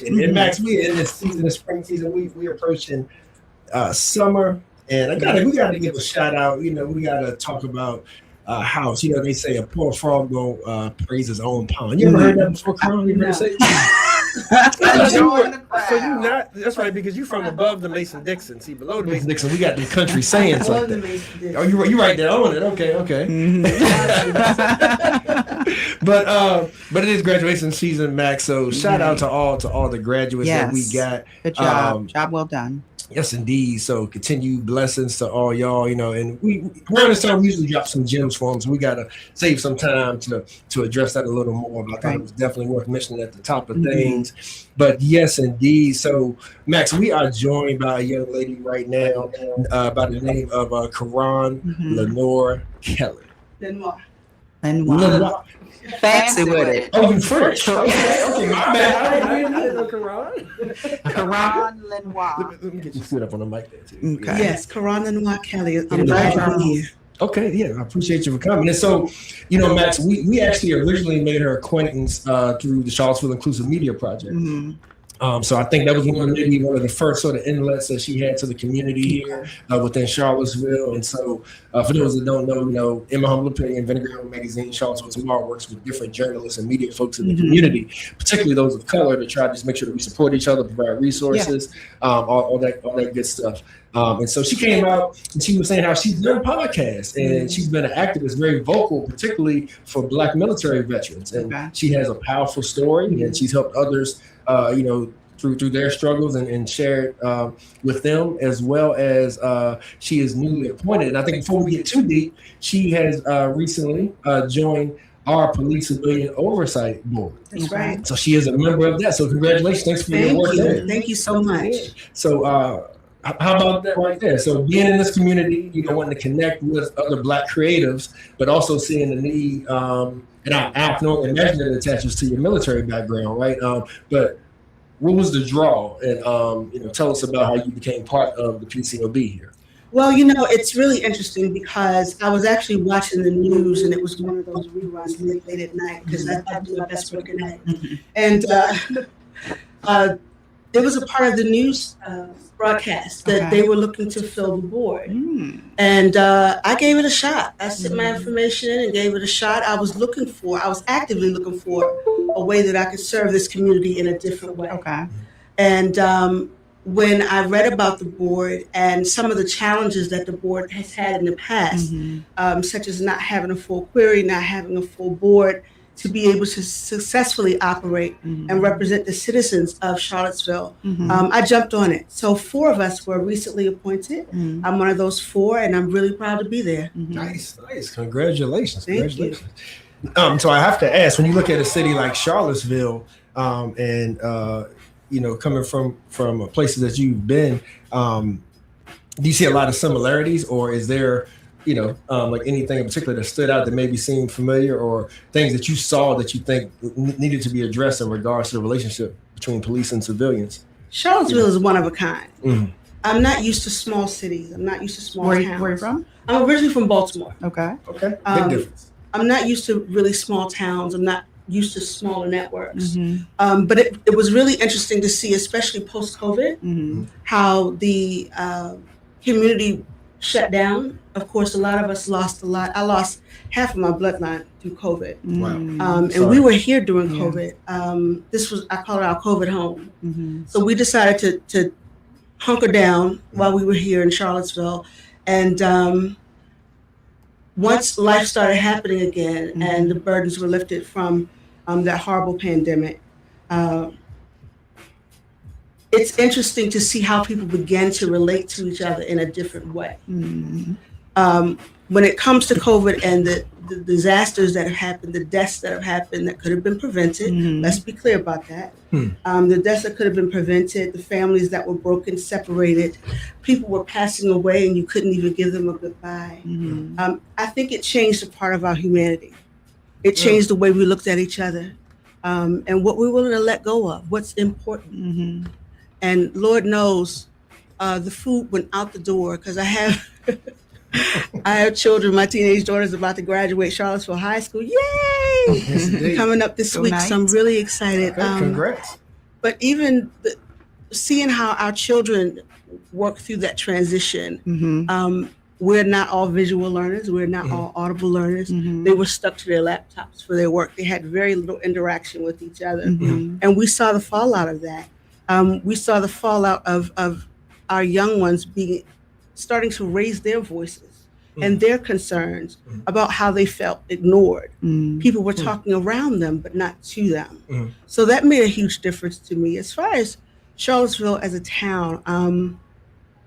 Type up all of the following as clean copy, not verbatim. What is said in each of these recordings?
And Max, we in this season, the spring season, we approaching summer, and we gotta give a shout out. We gotta talk about house. They say a poor frog go praise his own pond. You ever heard that before, Caron? You ever say? So you not? That's right, because you from above the Mason Dixon. See, below the Mason Dixon, we got the country sayings like that. Oh, you right there on it. Okay. But it is graduation season, Max. So shout out to all the graduates that we got. Good job. Job well done. Yes, indeed. So continued blessings to all y'all, and we around this time we usually drop some gems for them, so we gotta save some time to address that a little more. But I thought it was definitely worth mentioning at the top of things. But yes, indeed. So Max, we are joined by a young lady right now by the name of Caron LeNoir-Kelly. LeNoir. Fancy with it. Oh, you French? Okay, my bad. I didn't know Caron. Caron LeNoir. Let me get you sit up on the mic there too. Okay. Yes, Caron LeNoir-Kelly. I'm glad you're here. Okay, yeah, I appreciate you for coming. And so, Max, we actually originally made her acquaintance through the Charlottesville Inclusive Media Project. So I think that was one of the first sort of inlets that she had to the community here within Charlottesville. And so for those that don't know, in my humble opinion, Vinegar Hill Magazine, Charlottesville Tomorrow works with different journalists and media folks in the community, particularly those of color, to try to just make sure that we support each other, provide resources, all that good stuff. And so she came out and she was saying how she's done podcasts and she's been an activist, very vocal, particularly for Black military veterans. And she has a powerful story and she's helped others, through their struggles and shared with them, as well as she is newly appointed. And I think before we get too deep, she has recently joined our Police Civilian Oversight Board. That's right. So she is a member of that. So congratulations. Thanks for your work there. Thank you so much. So how about that right there? So being in this community, wanting to connect with other Black creatives, but also seeing the need, and I can only imagine that it attaches to your military background, right? But what was the draw? And tell us about how you became part of the PCOB here. Well, it's really interesting because I was actually watching the news and it was one of those reruns late at night because I do my best work at night. And there was a part of the news broadcast that they were looking to fill the board. And I gave it a shot. I sent my information in and gave it a shot. I was actively looking for a way that I could serve this community in a different way. And when I read about the board and some of the challenges that the board has had in the past, such as not having a full query, not having a full board, to be able to successfully operate and represent the citizens of Charlottesville, I jumped on it. So 4 of us were recently appointed. I'm one of those 4, and I'm really proud to be there. Nice. Congratulations. Thank you. So I have to ask, when you look at a city like Charlottesville, and coming from places that you've been, do you see a lot of similarities, or is there like anything in particular that stood out that maybe seemed familiar, or things that you saw that you think needed to be addressed in regards to the relationship between police and civilians? Charlottesville is one of a kind. I'm not used to small cities. I'm not used to small towns. Where are you from? I'm originally from Baltimore. Okay. Big difference. I'm not used to really small towns. I'm not used to smaller networks. But it was really interesting to see, especially post-COVID, how the community shut down. Of course, a lot of us lost a lot. I lost half of my bloodline through COVID. Wow. And we were here during COVID. I call it our COVID home. So we decided to hunker down while we were here in Charlottesville. And once life started happening again and the burdens were lifted from that horrible pandemic, it's interesting to see how people began to relate to each other in a different way. When it comes to COVID and the disasters that have happened, the deaths that have happened that could have been prevented, let's be clear about that. The deaths that could have been prevented, the families that were broken, separated, people were passing away and you couldn't even give them a goodbye. I think it changed a part of our humanity. It changed the way we looked at each other and what we're willing to let go of, what's important. And Lord knows the food went out the door because I have children. My teenage daughter's about to graduate Charlottesville High School. Yay! Yes, coming up this week. Nice. So I'm really excited. Congrats. but even seeing how our children work through that transition. We're not all visual learners. We're not all audible learners. They were stuck to their laptops for their work. They had very little interaction with each other. And we saw the fallout of that. We saw the fallout of our young ones starting to raise their voices and their concerns about how they felt ignored. People were talking around them, but not to them. So that made a huge difference to me. As far as Charlottesville as a town,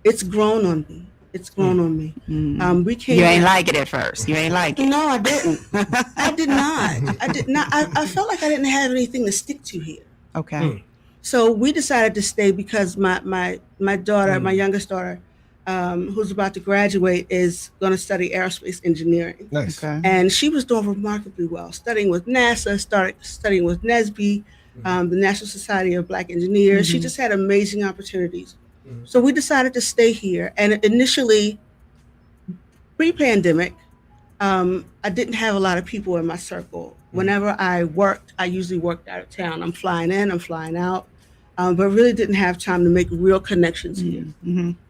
it's grown on me. It's grown on me. We came. You ain't like it at first. You ain't like it. No, I didn't. I did not. I did not. I felt like I didn't have anything to stick to here. Okay. So we decided to stay because my daughter, my youngest daughter, who's about to graduate, is going to study aerospace engineering. Nice. Okay. And she was doing remarkably well, studying with NASA, studying with NSBE, the National Society of Black Engineers. She just had amazing opportunities. So we decided to stay here. And initially, pre-pandemic, I didn't have a lot of people in my circle. Whenever I worked, I usually worked out of town. I'm flying in, I'm flying out, but really didn't have time to make real connections here.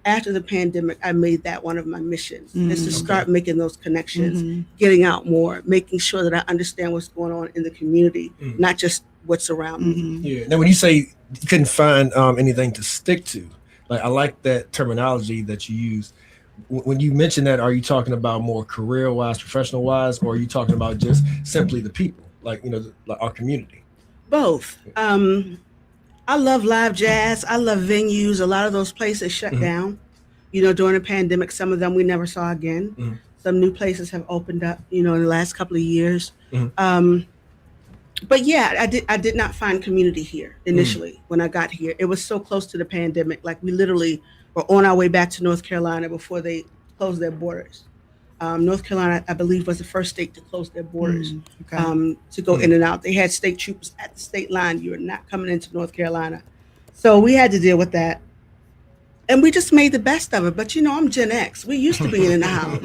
After the pandemic, I made that one of my missions, is to start making those connections, getting out more, making sure that I understand what's going on in the community, not just what's around me. Yeah. Now, when you say you couldn't find anything to stick to, like I like that terminology that you use. When you mention that, are you talking about more career-wise, professional-wise, or are you talking about just simply the people, like like our community? Both. I love live jazz. I love venues. A lot of those places shut down, during the pandemic. Some of them we never saw again. Some new places have opened up, in the last couple of years. But yeah, I did not find community here initially when I got here. It was so close to the pandemic. Like we literally were on our way back to North Carolina before they closed their borders. North Carolina, I believe, was the first state to close their borders to go in and out. They had state troopers at the state line. You are not coming into North Carolina. So we had to deal with that. And we just made the best of it. But, I'm Gen X. We used to be in the house.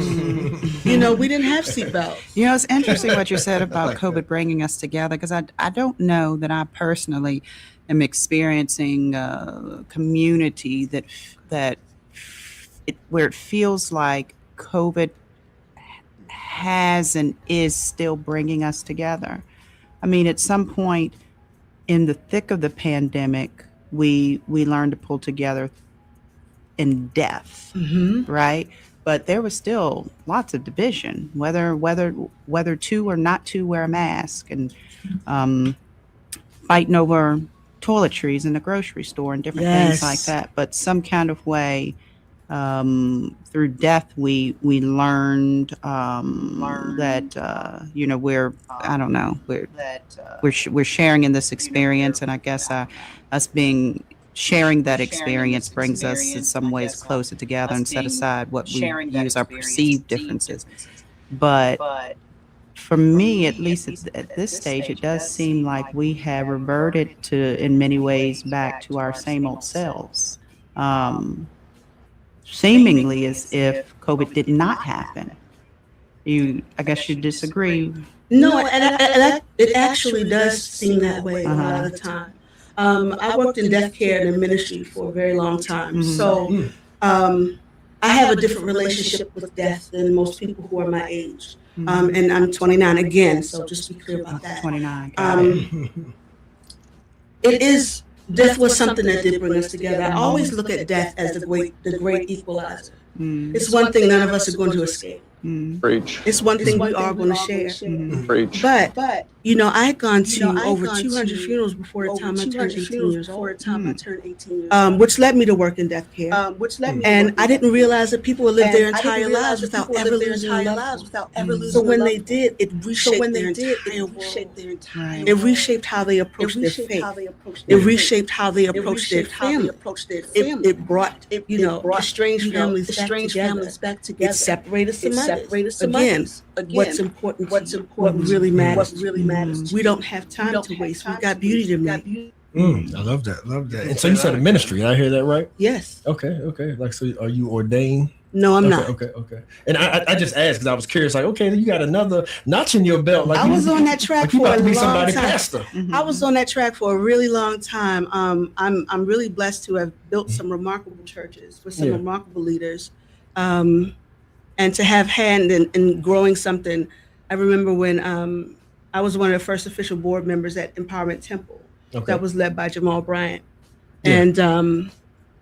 We didn't have seatbelts. It's interesting what you said about COVID bringing us together, because I don't know that I personally am experiencing a community where it feels like COVID has and is still bringing us together. I mean, at some point in the thick of the pandemic, we learned to pull together in death, right? But there was still lots of division, whether to or not to wear a mask, and fighting over toiletries in the grocery store and different things like that. But some kind of way, through death, we learned that we're sharing in this experience, and I guess us sharing that experience brings us in some ways closer together and set aside what we use our perceived differences. But for me, at least at this stage, it does seem like we have reverted to, in many ways, back to our same old selves. Seemingly as if COVID did not happen. I guess you disagree. No, and it actually does seem that way a lot of the time. I worked in death care and in ministry for a very long time. So I have a different relationship with death than most people who are my age. And I'm 29 again, so just be clear about that. 29. Death was something that did bring us together. I always look at death as the great equalizer. It's one thing none of us are going to escape. Preach. It's one thing we are going to share. Preach. But I had gone to over 200 funerals before the time I turned 18 years old. Which led me to work in death care. And I didn't realize that people would live their entire lives without ever losing a loved one. So when they did, it reshaped their entire world. It reshaped how they approached their faith. It reshaped how they approached their family. It brought estranged families back together. It separated some others. Again, what's important, what really matters. We don't have time to waste. We got beauty to make. I love that. Love that. And so you said a ministry. Did I hear that right? Yes. Okay. Like, so are you ordained? No, I'm not. Okay. And I just asked because I was curious. Like, okay, you got another notch in your belt. Like I was on that track for a long time. Pastor. I was on that track for a really long time. I'm really blessed to have built some remarkable churches with some remarkable leaders, and to have hand in growing something. I remember when I was one of the first official board members at Empowerment Temple that was led by Jamal Bryant, and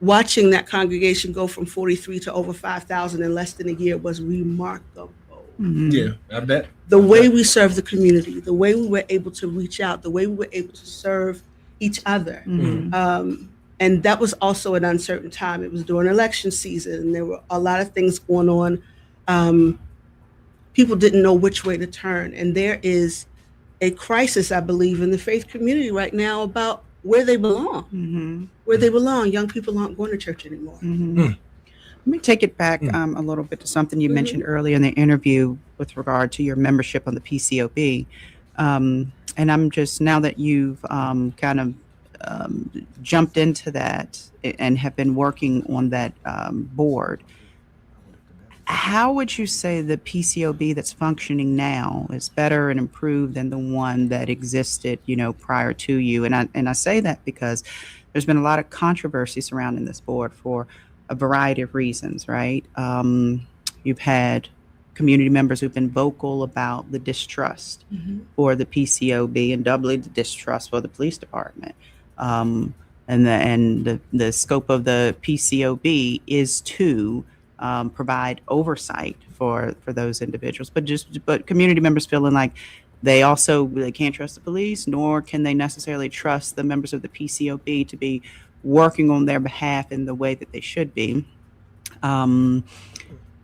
watching that congregation go from 43 to over 5,000 in less than a year was remarkable. Yeah, I bet. The way we served the community, the way we were able to reach out, the way we were able to serve each other. And that was also an uncertain time. It was during election season, and there were a lot of things going on. People didn't know which way to turn. And there is a crisis, I believe, in the faith community right now about where they belong. Where they belong. Young people aren't going to church anymore. Let me take it back a little bit to something you mentioned earlier in the interview with regard to your membership on the PCOB. And I'm just, now that you've kind of jumped into that and have been working on that board, how would you say the PCOB that's functioning now is better and improved than the one that existed, prior to you? And I say that because there's been a lot of controversy surrounding this board for a variety of reasons, right? You've had community members who've been vocal about the distrust for the PCOB and doubly the distrust for the police department. And the scope of the PCOB is to provide oversight for those individuals, but community members feeling like they can't trust the police, nor can they necessarily trust the members of the PCOB to be working on their behalf in the way that they should be.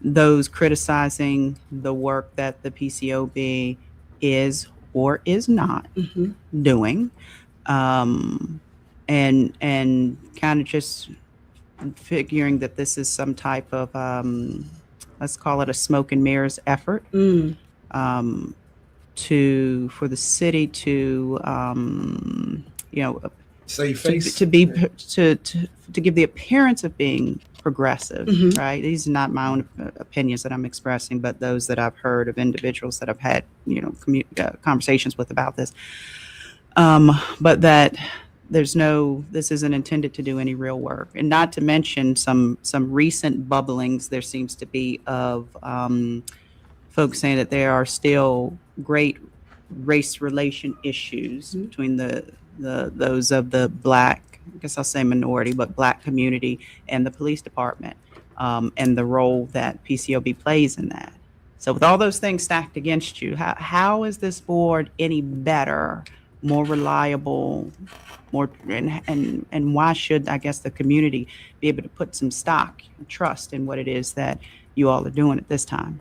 Those criticizing the work that the PCOB is or is not doing, and kind of just figuring that this is some type of let's call it a smoke and mirrors effort for the city to save face, to give the appearance of being progressive, right? These are not my own opinions that I'm expressing, but those that I've heard of individuals that I've had conversations with about this, but that this isn't intended to do any real work. And not to mention some recent bubblings there seems to be of folks saying that there are still great race relation issues between those of the Black, I guess I'll say minority, but Black community and the police department, and the role that PCOB plays in that. So with all those things stacked against you, how is this board any better, more reliable, and why should, I guess, the community be able to put some stock and trust in what it is that you all are doing at this time?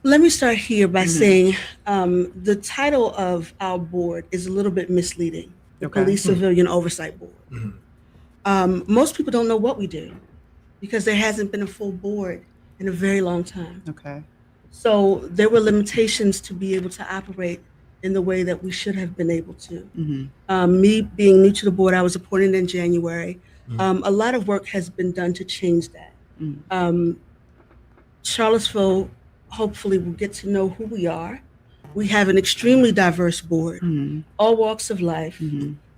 Let me start here by saying the title of our board is a little bit misleading. The Police Civilian Oversight Board. Most people don't know what we do because there hasn't been a full board in a very long time. So there were limitations to be able to operate in the way that we should have been able to. Me being new to the board, I was appointed in January. A lot of work has been done to change that. Charlottesville hopefully will get to know who we are. We have an extremely diverse board, all walks of life,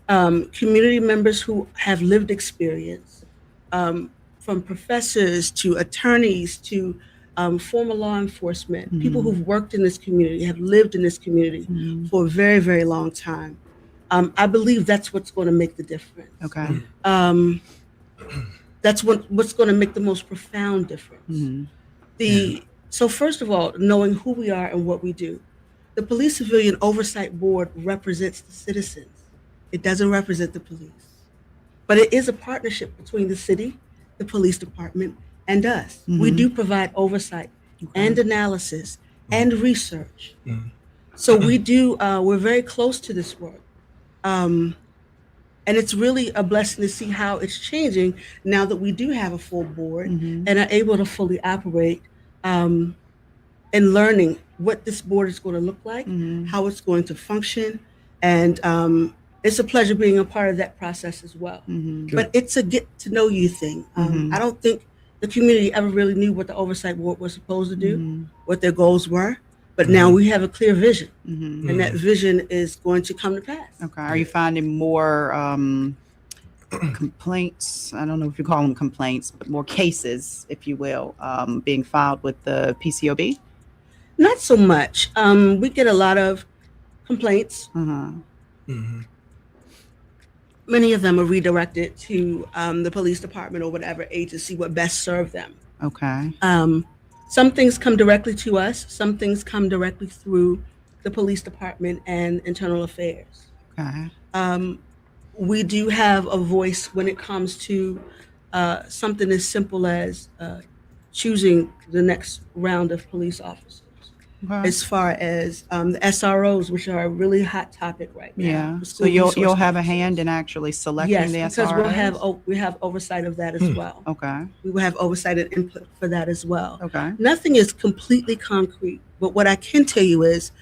community members who have lived experience, from professors to attorneys to former law enforcement, people who've worked in this community, have lived in this community for a very, very long time. I believe that's what's going to make the difference. That's what's going to make the most profound difference. So first of all, knowing who we are and what we do. The Police Civilian Oversight Board represents the citizens. It doesn't represent the police. But it is a partnership between the city, the police department, and us. We do provide oversight and analysis and research. So we're very close to this work. And it's really a blessing to see how it's changing now that we do have a full board and are able to fully operate, and learning what this board is going to look like, how it's going to function, and It's a pleasure being a part of that process as well. But it's a get to know you thing. I don't think the community ever really knew what the oversight board was supposed to do, what their goals were. But now we have a clear vision, and that vision is going to come to pass. Okay. Are you finding more complaints? I don't know if you call them complaints, but more cases, if you will, being filed with the PCOB? Not so much. We get a lot of complaints. Many of them are redirected to the police department or whatever agency would best serve them. Okay. Some things come directly to us. Some things come directly through the police department and internal affairs. Okay. We do have a voice when it comes to something as simple as choosing the next round of police officers. Okay. As far as the SROs, which are a really hot topic right now. Yeah. the So school you'll resource have a officers. hand in actually selecting Yes, the because SROs? we have oversight of that as well. Okay. We will have oversight and input for that as well. Okay. Nothing is completely concrete, but what I can tell you is,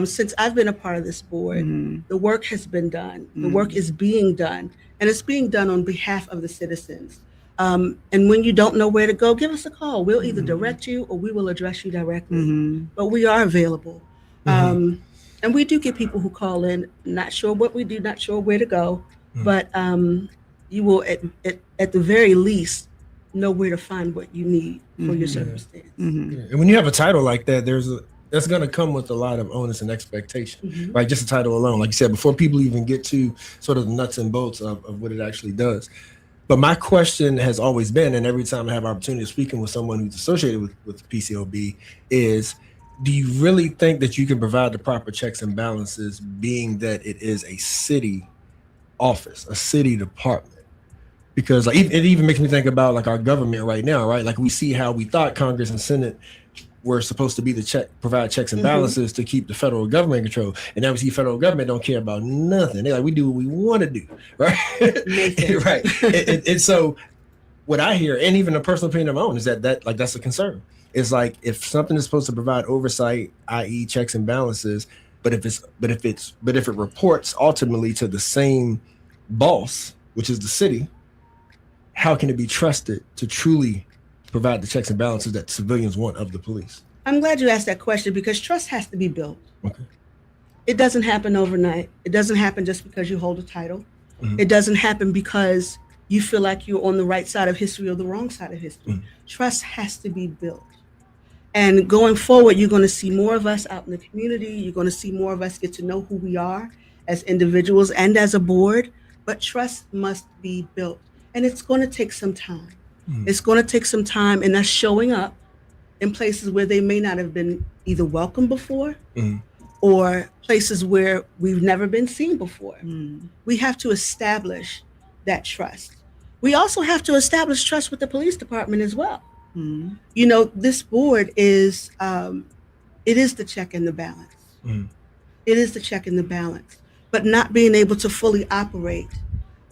since I've been a part of this board, the work has been done. The work is being done, and it's being done on behalf of the citizens. And when you don't know where to go, give us a call. We'll either direct you or we will address you directly. But we are available. And we do get people who call in, not sure what we do, not sure where to go, but you will, at the very least, know where to find what you need for your circumstance. And when you have a title like that, that's going to come with a lot of onus and expectation, right? Just a title alone, like you said, before people even get to sort of the nuts and bolts of what it actually does. But my question has always been, and every time I have opportunity of speaking with someone who's associated with PCOB, is do you really think that you can provide the proper checks and balances, being that it is a city office, a city department? Because like, it even makes me think about like our government right now, right? Like we see how we thought Congress and Senate were supposed to be provide checks and balances to keep the federal government in control. And now we see federal government don't care about nothing. They're like, we do what we want to do, right? Right. And so what I hear, and even a personal opinion of my own, is that's a concern. It's like if something is supposed to provide oversight, i.e. checks and balances, but if it reports ultimately to the same boss, which is the city, how can it be trusted to truly provide the checks and balances that civilians want of the police? I'm glad you asked that question because trust has to be built. Okay. It doesn't happen overnight. It doesn't happen just because you hold a title. It doesn't happen because you feel like you're on the right side of history or the wrong side of history. Trust has to be built. And going forward, you're going to see more of us out in the community. You're going to see more of us get to know who we are as individuals and as a board. But trust must be built. And it's going to take some time. It's going to take some time in us showing up in places where they may not have been either welcome before or places where we've never been seen before. We have to establish that trust. We also have to establish trust with the police department as well. You know, this board is, it is the check and the balance. It is the check and the balance. But not being able to fully operate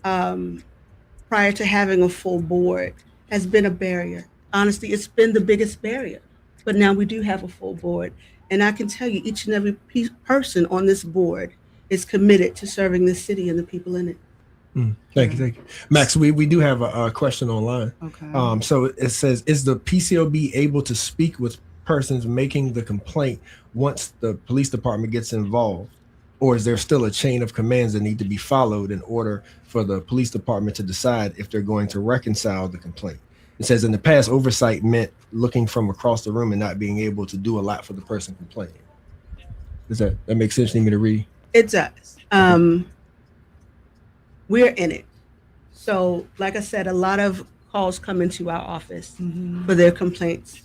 prior to having a full board has been a barrier. Honestly, it's been the biggest barrier. But now we do have a full board. And I can tell you, each and every person on this board is committed to serving the city and the people in it. Thank you. Max, we do have a question online. Okay. So it says, is the PCOB able to speak with persons making the complaint once the police department gets involved? Or is there still a chain of commands that need to be followed in order for the police department to decide if they're going to reconcile the complaint? It says in the past, oversight meant looking from across the room and not being able to do a lot for the person complaining. Does that make sense? Need me to read? It does. We're in it. So, like I said, a lot of calls come into our office for their complaints.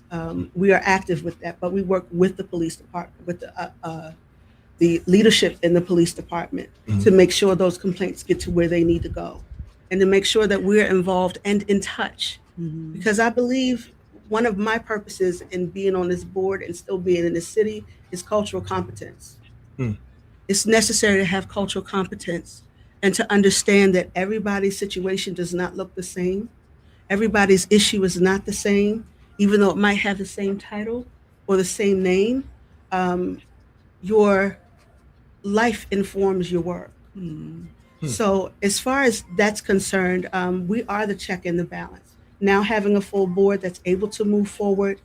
We are active with that, but we work with the police department, with the leadership in the police department to make sure those complaints get to where they need to go and to make sure that we're involved and in touch. Because I believe one of my purposes in being on this board and still being in the city is cultural competence. It's necessary to have cultural competence and to understand that everybody's situation does not look the same. Everybody's issue is not the same, even though it might have the same title or the same name. Your life informs your work. So as far as that's concerned, we are the check and the balance. Now having a full board that's able to move forward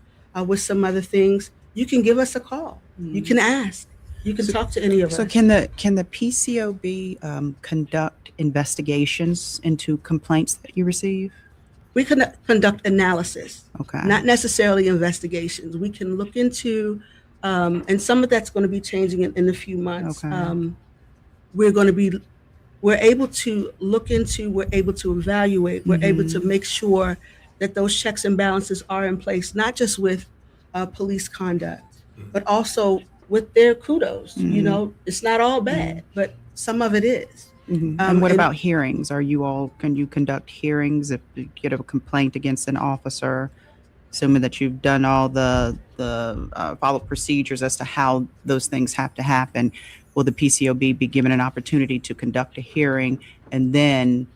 with some other things, you can give us a call. You can ask. You can talk to any of us. So can the PCOB conduct investigations into complaints that you receive? We can conduct analysis, Okay. not necessarily investigations. We can look into, and some of that's going to be changing in a few months. Okay. We're able to look into, we're able to evaluate, we're able to make sure that those checks and balances are in place, not just with police conduct, but also with their kudos. You know, it's not all bad, but some of it is. And what about hearings? Can you conduct hearings if you get a complaint against an officer, assuming that you've done all the follow procedures as to how those things have to happen? Will the PCOB be given an opportunity to conduct a hearing and then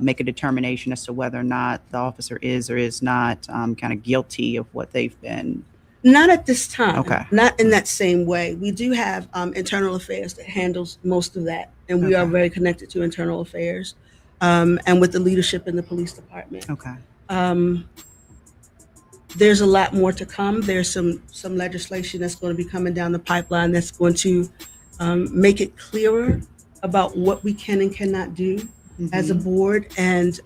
make a determination as to whether or not the officer is or is not kind of guilty of what they've been? Not at this time. Okay. Not in that same way. We do have internal affairs that handles most of that, and we are very connected to internal affairs and with the leadership in the police department. Okay. There's a lot more to come. There's some legislation that's going to be coming down the pipeline that's going to make it clearer about what we can and cannot do as a board, and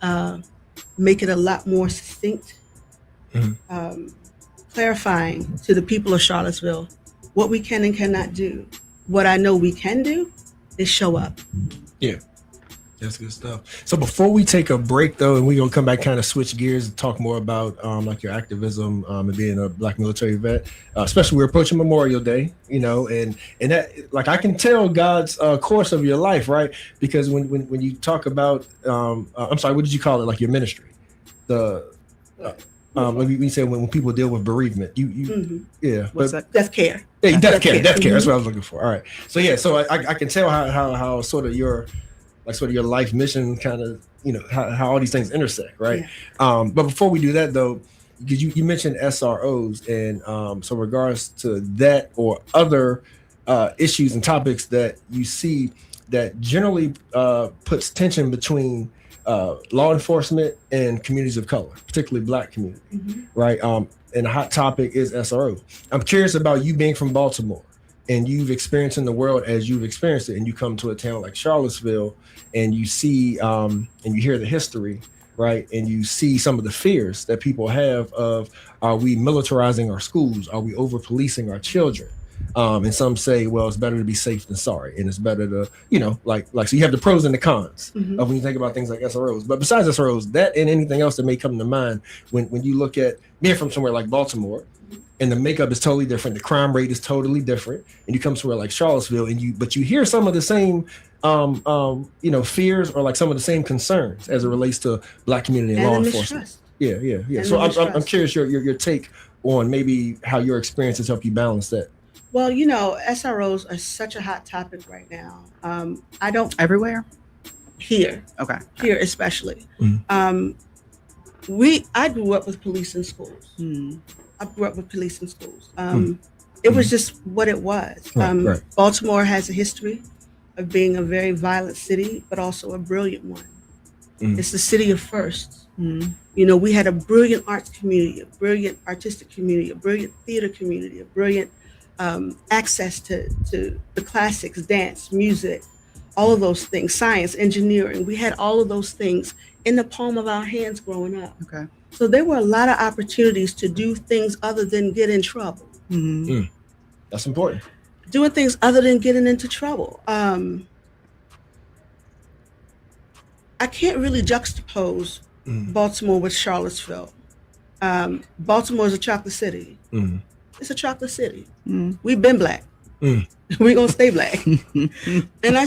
make it a lot more succinct, clarifying to the people of Charlottesville what we can and cannot do. What I know we can do is show up. Yeah, that's good stuff. So before we take a break, though, and we're gonna come back, kind of switch gears and talk more about like your activism and being a Black military vet, especially we're approaching Memorial Day, you know, and that, like, I can tell God's course of your life, right? Because when you talk about, I'm sorry, what did you call it? Like your ministry, when you say when people deal with bereavement, yeah, What's that? Death care. Hey, death care. That's what I was looking for. All right. So yeah, so I can tell how sort of your life mission kind of, you know, how all these things intersect, right? Yeah. But before we do that though, because you mentioned SROs, and so regards to that or other issues and topics that you see that generally puts tension between law enforcement and communities of color, particularly Black community, right? And a hot topic is SRO. I'm curious about you being from Baltimore, and you've experienced in the world as you've experienced it, and you come to a town like Charlottesville, and you see and you hear the history, right? And you see some of the fears that people have of, are we militarizing our schools? Are we over policing our children? And some say, well, it's better to be safe than sorry, and it's better to, you know, like so you have the pros and the cons of when you think about things like SROs. But besides SROs, that and anything else that may come to mind when you look at being from somewhere like Baltimore, and the makeup is totally different, the crime rate is totally different, and you come somewhere like Charlottesville, and you hear some of the same you know, fears, or like some of the same concerns as it relates to Black community and law enforcement. Yeah. And So I'm curious your take on maybe how your experiences help you balance that. Well, you know, SROs are such a hot topic right now. I don't Everywhere? here Okay. especially. I grew up with police in schools. It was just what it was. Right. Baltimore has a history of being a very violent city, but also a brilliant one. It's the city of firsts. You know, we had a brilliant arts community, a brilliant artistic community, a brilliant theater community, a brilliant access to the classics, dance, music, all of those things, science, engineering. We had all of those things in the palm of our hands growing up. Okay. So there were a lot of opportunities to do things other than get in trouble. That's important. Doing things other than getting into trouble. I can't really juxtapose Baltimore with Charlottesville. Baltimore is a chocolate city. It's a chocolate city. We've been Black. We're gonna stay Black. And I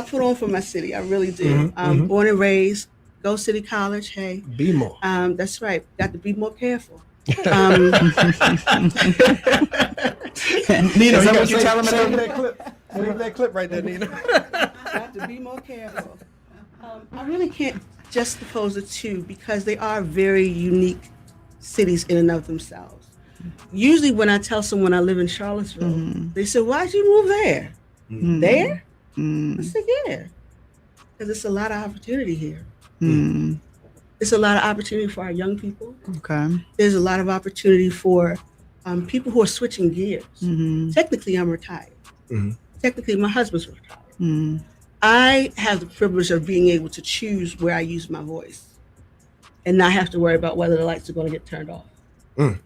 put on for my city. I really do. Born and raised, go City College. Hey, Be more. that's right. Got to be more careful. Nino, Is that what you tell him? Save that clip. Save that clip right there, Nino. Got to be more careful. I really can't juxtapose the two because they are very unique cities in and of themselves. Usually when I tell someone I live in Charlottesville, they say, why'd you move there? There? I said, yeah. Because it's a lot of opportunity here. Mm. It's a lot of opportunity for our young people. Okay. There's a lot of opportunity for people who are switching gears. Mm-hmm. Technically, I'm retired. Mm-hmm. Technically, my husband's retired. Mm. I have the privilege of being able to choose where I use my voice and not have to worry about whether the lights are going to get turned off. Mm.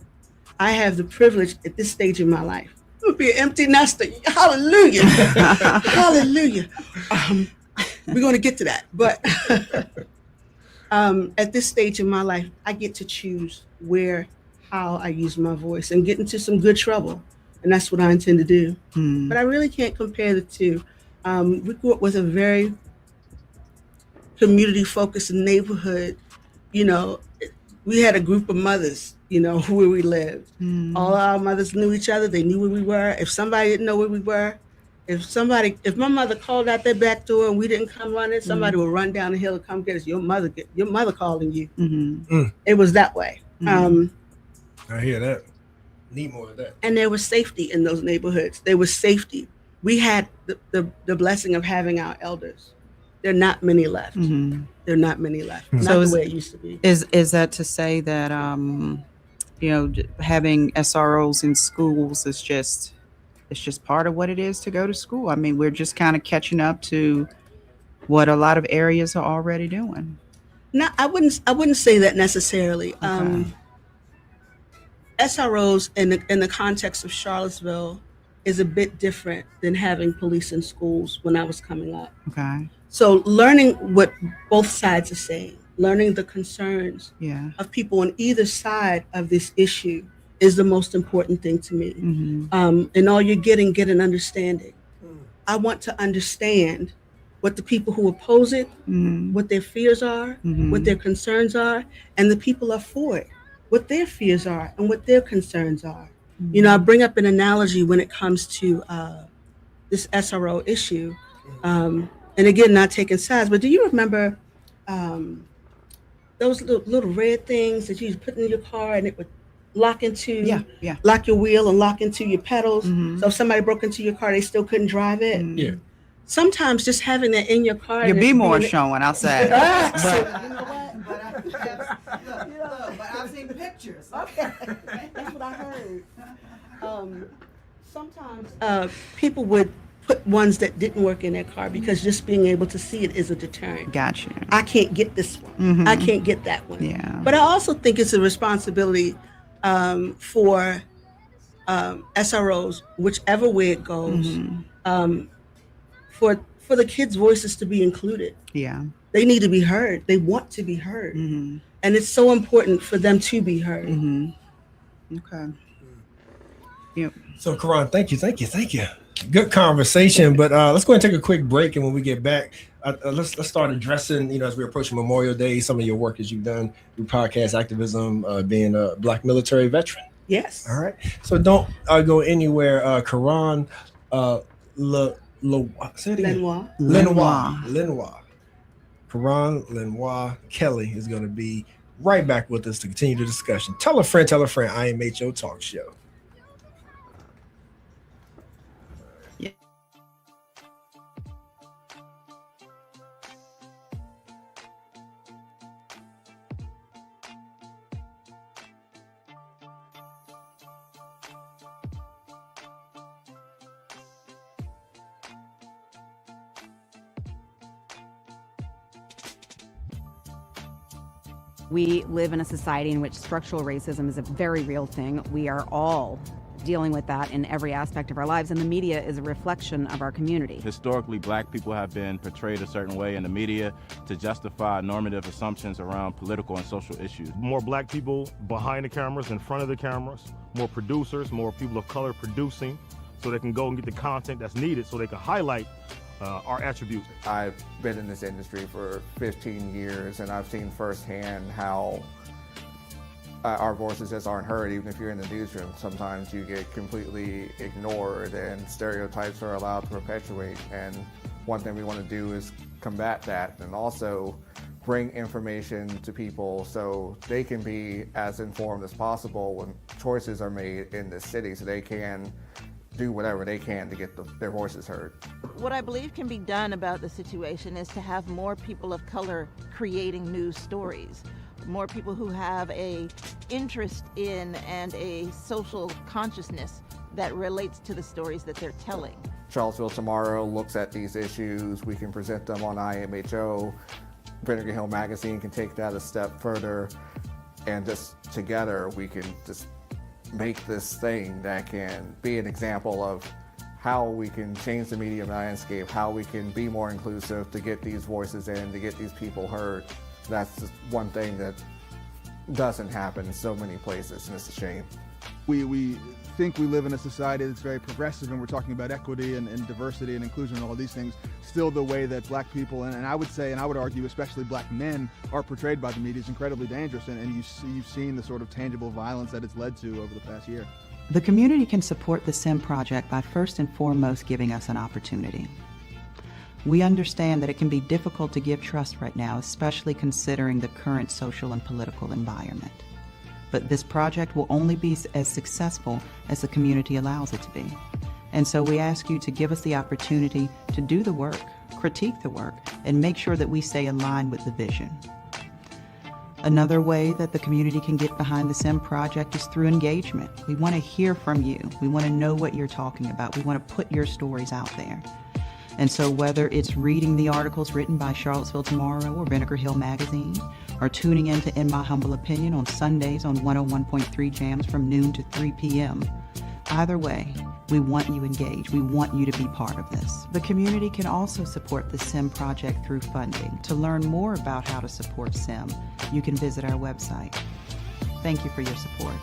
I have the privilege at this stage in my life. I'm going to be an empty nester. Hallelujah. Hallelujah. We're going to get to that. But at this stage in my life, I get to choose how I use my voice and get into some good trouble. And that's what I intend to do. Mm. But I really can't compare the two. We grew up with a very community-focused neighborhood. You know, we had a group of mothers, you know, where we lived. Mm. All our mothers knew each other. They knew where we were. If somebody didn't know where we were, if my mother called out their back door and we didn't come running, somebody would run down the hill and come get us. Your mother calling you. Mm-hmm. It was that way. Mm. I hear that. Need more of that. And there was safety in those neighborhoods. There was safety. We had the blessing of having our elders. There are not many left. Mm-hmm. There are not many left. Mm-hmm. Not So the way it used to be. Is that to say that having SROs in schools is just part of what it is to go to school? I mean, we're just kind of catching up to what a lot of areas are already doing. No, I wouldn't say that necessarily. Okay. SROs in the context of Charlottesville is a bit different than having police in schools when I was coming up. Okay. So learning what both sides are saying, learning the concerns of people on either side of this issue is the most important thing to me. Mm-hmm. And all you're get an understanding. I want to understand what the people who oppose it, what their fears are, what their concerns are, and the people are for it, what their fears are and what their concerns are. Mm-hmm. You know, I bring up an analogy when it comes to this SRO issue. And again, not taking sides, but do you remember those little red things that you put in your car and it would lock your wheel and lock into your pedals? Mm-hmm. So if somebody broke into your car, they still couldn't drive it. Mm-hmm. Yeah. Sometimes just having that in your car. Your B-more showing outside. But you know what? But I've seen pictures. Okay. That's what I heard. Sometimes people would put ones that didn't work in their car because just being able to see it is a deterrent. Gotcha. I can't get this one. Mm-hmm. I can't get that one. Yeah. But I also think it's a responsibility for SROs, whichever way it goes, for the kids' voices to be included. Yeah. They need to be heard. They want to be heard. Mm-hmm. And it's so important for them to be heard. Mm-hmm. Okay. Yep. So, Caron, thank you. Good conversation, but let's go ahead and take a quick break, and when we get back, let's start addressing, as we're approaching Memorial Day, some of your work that you've done through podcast activism, being a Black military veteran. Yes. All right. So don't go anywhere. Caron say it again. LeNoir. Caron LeNoir-Kelly is going to be right back with us to continue the discussion. Tell a friend, IMHO Talk Show. We live in a society in which structural racism is a very real thing. We are all dealing with that in every aspect of our lives, and the media is a reflection of our community. Historically, Black people have been portrayed a certain way in the media to justify normative assumptions around political and social issues. More Black people behind the cameras, in front of the cameras, more producers, more people of color producing, so they can go and get the content that's needed so they can highlight our attributes. I've been in this industry for 15 years, and I've seen firsthand how our voices just aren't heard. Even if you're in the newsroom, sometimes you get completely ignored and stereotypes are allowed to perpetuate. And one thing we want to do is combat that, and also bring information to people so they can be as informed as possible when choices are made in this city, so they can do whatever they can to get their voices heard. What I believe can be done about the situation is to have more people of color creating news stories, more people who have a interest in and a social consciousness that relates to the stories that they're telling. Charlottesville Tomorrow looks at these issues. We can present them on IMHO. Vinegar Hill Magazine can take that a step further, and just together we can just make this thing that can be an example of how we can change the media landscape, how we can be more inclusive to get these voices in, to get these people heard. That's just one thing that doesn't happen in so many places, and it's a shame. We think we live in a society that's very progressive, and we're talking about equity and diversity and inclusion and all these things. Still, the way that black people, and I would say, and I would argue especially black men, are portrayed by the media is incredibly dangerous, and you've seen the sort of tangible violence that it's led to over the past year. The community can support the SIM project by first and foremost giving us an opportunity. We understand that it can be difficult to give trust right now, especially considering the current social and political environment. But this project will only be as successful as the community allows it to be. And so we ask you to give us the opportunity to do the work, critique the work, and make sure that we stay in line with the vision. Another way that the community can get behind the SIM project is through engagement. We want to hear from you. We want to know what you're talking about. We want to put your stories out there. And so whether it's reading the articles written by Charlottesville Tomorrow or Vinegar Hill Magazine, or tuning in to In My Humble Opinion on Sundays on 101.3 Jams from noon to 3 p.m., either way, we want you engaged. We want you to be part of this. The community can also support the SIM project through funding. To learn more about how to support SIM, you can visit our website. Thank you for your support.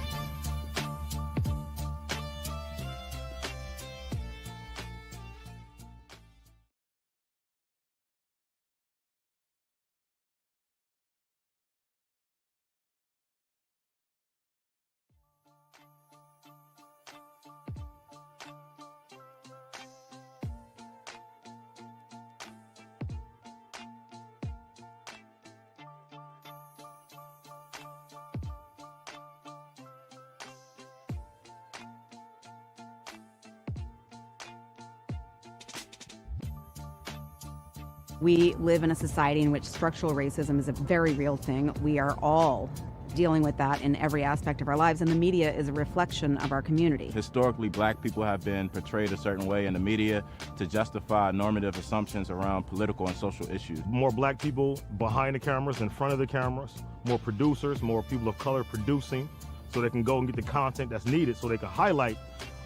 We live in a society in which structural racism is a very real thing. We are all dealing with that in every aspect of our lives, and the media is a reflection of our community. Historically, black people have been portrayed a certain way in the media to justify normative assumptions around political and social issues. More black people behind the cameras, in front of the cameras, more producers, more people of color producing, so they can go and get the content that's needed so they can highlight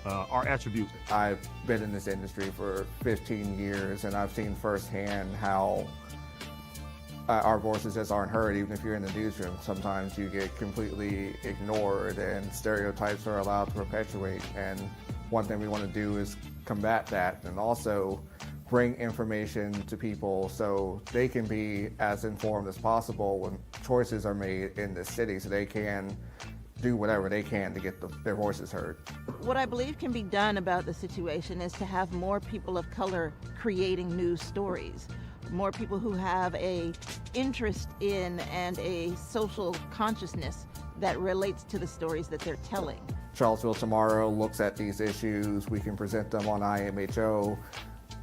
our attributes. I've been in this industry for 15 years, and I've seen firsthand how our voices just aren't heard. Even if you're in the newsroom, sometimes you get completely ignored and stereotypes are allowed to perpetuate. And one thing we want to do is combat that, and also bring information to people so they can be as informed as possible when choices are made in this city, so they can do whatever they can to get their voices heard. What I believe can be done about the situation is to have more people of color creating news stories, more people who have a interest in and a social consciousness that relates to the stories that they're telling. Charlottesville Tomorrow looks at these issues. We can present them on IMHO.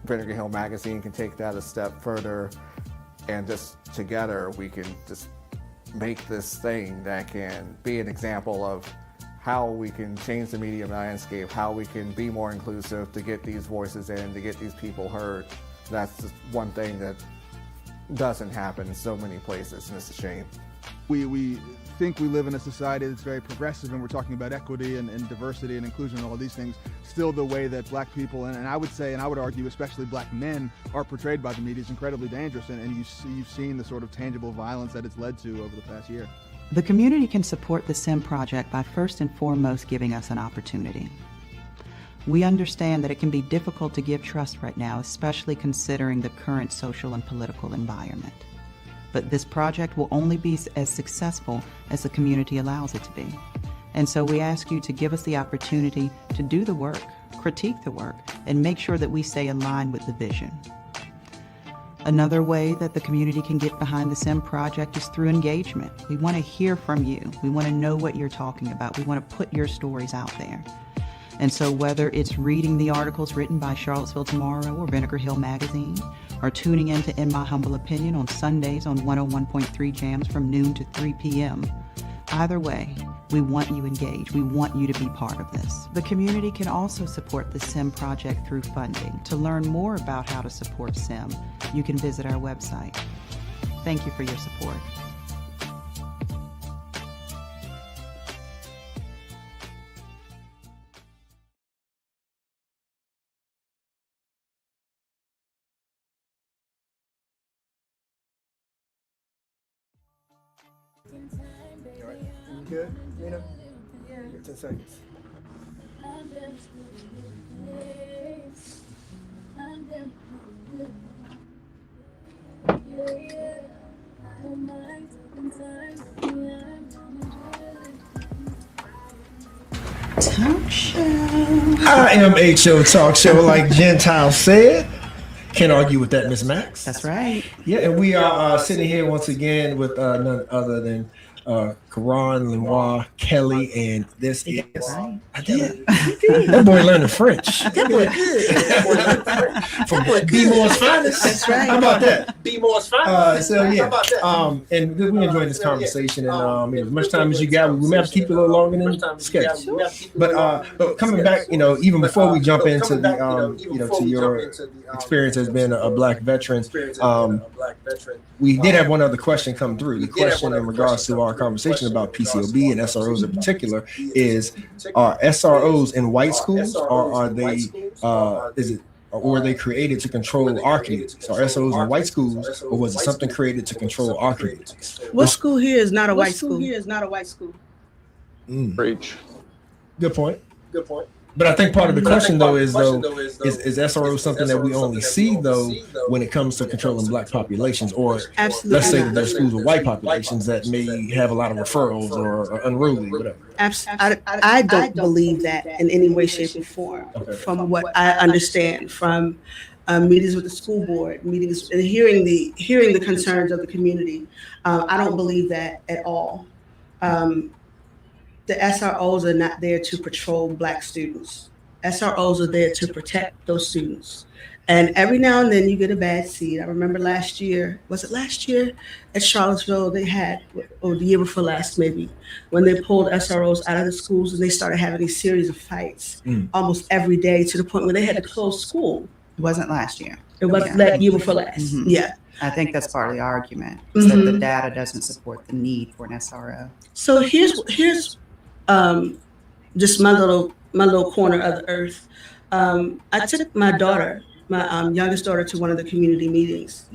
Vinegar Hill Magazine can take that a step further, and just together we can just make this thing that can be an example of how we can change the media landscape, how we can be more inclusive to get these voices in, to get these people heard. That's just one thing that doesn't happen in so many places, and it's a shame. We think we live in a society that's very progressive, and we're talking about equity and diversity and inclusion and all these things. Still, the way that black people, and I would say, and I would argue especially black men, are portrayed by the media is incredibly dangerous, and you've seen the sort of tangible violence that it's led to over the past year. The community can support the SIM project by first and foremost giving us an opportunity. We understand that it can be difficult to give trust right now, especially considering the current social and political environment. But this project will only be as successful as the community allows it to be. And so we ask you to give us the opportunity to do the work, critique the work, and make sure that we stay in line with the vision. Another way that the community can get behind the SIM project is through engagement. We want to hear from you. We want to know what you're talking about. We want to put your stories out there. And so whether it's reading the articles written by Charlottesville Tomorrow or Vinegar Hill Magazine, or tuning in to In My Humble Opinion on Sundays on 101.3 Jams from noon to 3 p.m., either way, we want you engaged. We want you to be part of this. The community can also support the SIM project through funding. To learn more about how to support SIM, you can visit our website. Thank you for your support. All right. You good, Nina? Yeah. 10 seconds. Talk show. I am HO Talk Show, like Gentile said. Can't argue with that, Miss Max. That's right. Yeah, and we are sitting here once again with none other than Caron, LeNoir-Kelly, and this is Right. I did. That boy learning French. That boy good. From B Moore's finest. That's right. How about that? B Moore's finest. So yeah, How about that? and we enjoyed this conversation, and as much time as you got, we may have to keep it a little longer than scheduled. But coming back, even before we jump into the, to your experience as being a black veteran, we did have one other question come through. The question in regards to our conversation about PCOB and SROs in particular is: are SROs in white schools, or are they? Or were they created to control our communities? Are SROs in white schools, or was it something created to control our communities? What school here is not a white school? Preach. Good point. But I think part of the question though is SRO something that we only see though when it comes to controlling black populations, or Absolutely let's say not. that there's schools with white populations that may have a lot of referrals or are unruly, whatever. I don't believe that in any way, shape, or form. Okay. From what I understand from meetings with the school board, meetings and hearing the concerns of the community, I don't believe that at all. The SROs are not there to patrol black students. SROs are there to protect those students. And every now and then you get a bad seed. I remember last year, was it last year at Charlottesville, they had, or the year before last maybe, when they pulled SROs out of the schools and they started having a series of fights almost every day to the point where they had to close school. It wasn't last year. It was that year before last. Mhm. Yeah. I think that's part of the argument, is that the data doesn't support the need for an SRO. So here's just my little corner of the earth. I took my daughter, my youngest daughter, to one of the community meetings,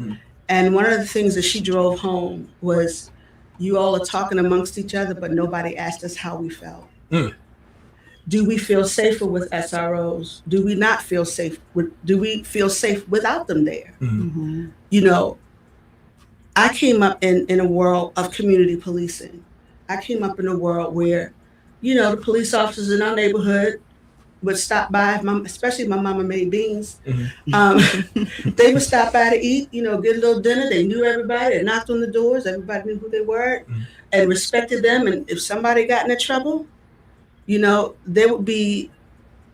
and one of the things that she drove home was, "You all are talking amongst each other, but nobody asked us how we felt. Do we feel safer with SROs? Do we not feel safe? Do we feel safe without them there?" I came up in a world of community policing. I came up in a world where, the police officers in our neighborhood would stop by, especially if my mama made beans. They would stop by to eat, get a little dinner. They knew everybody. They knocked on the doors. Everybody knew who they were and respected them. And if somebody got into trouble, there would be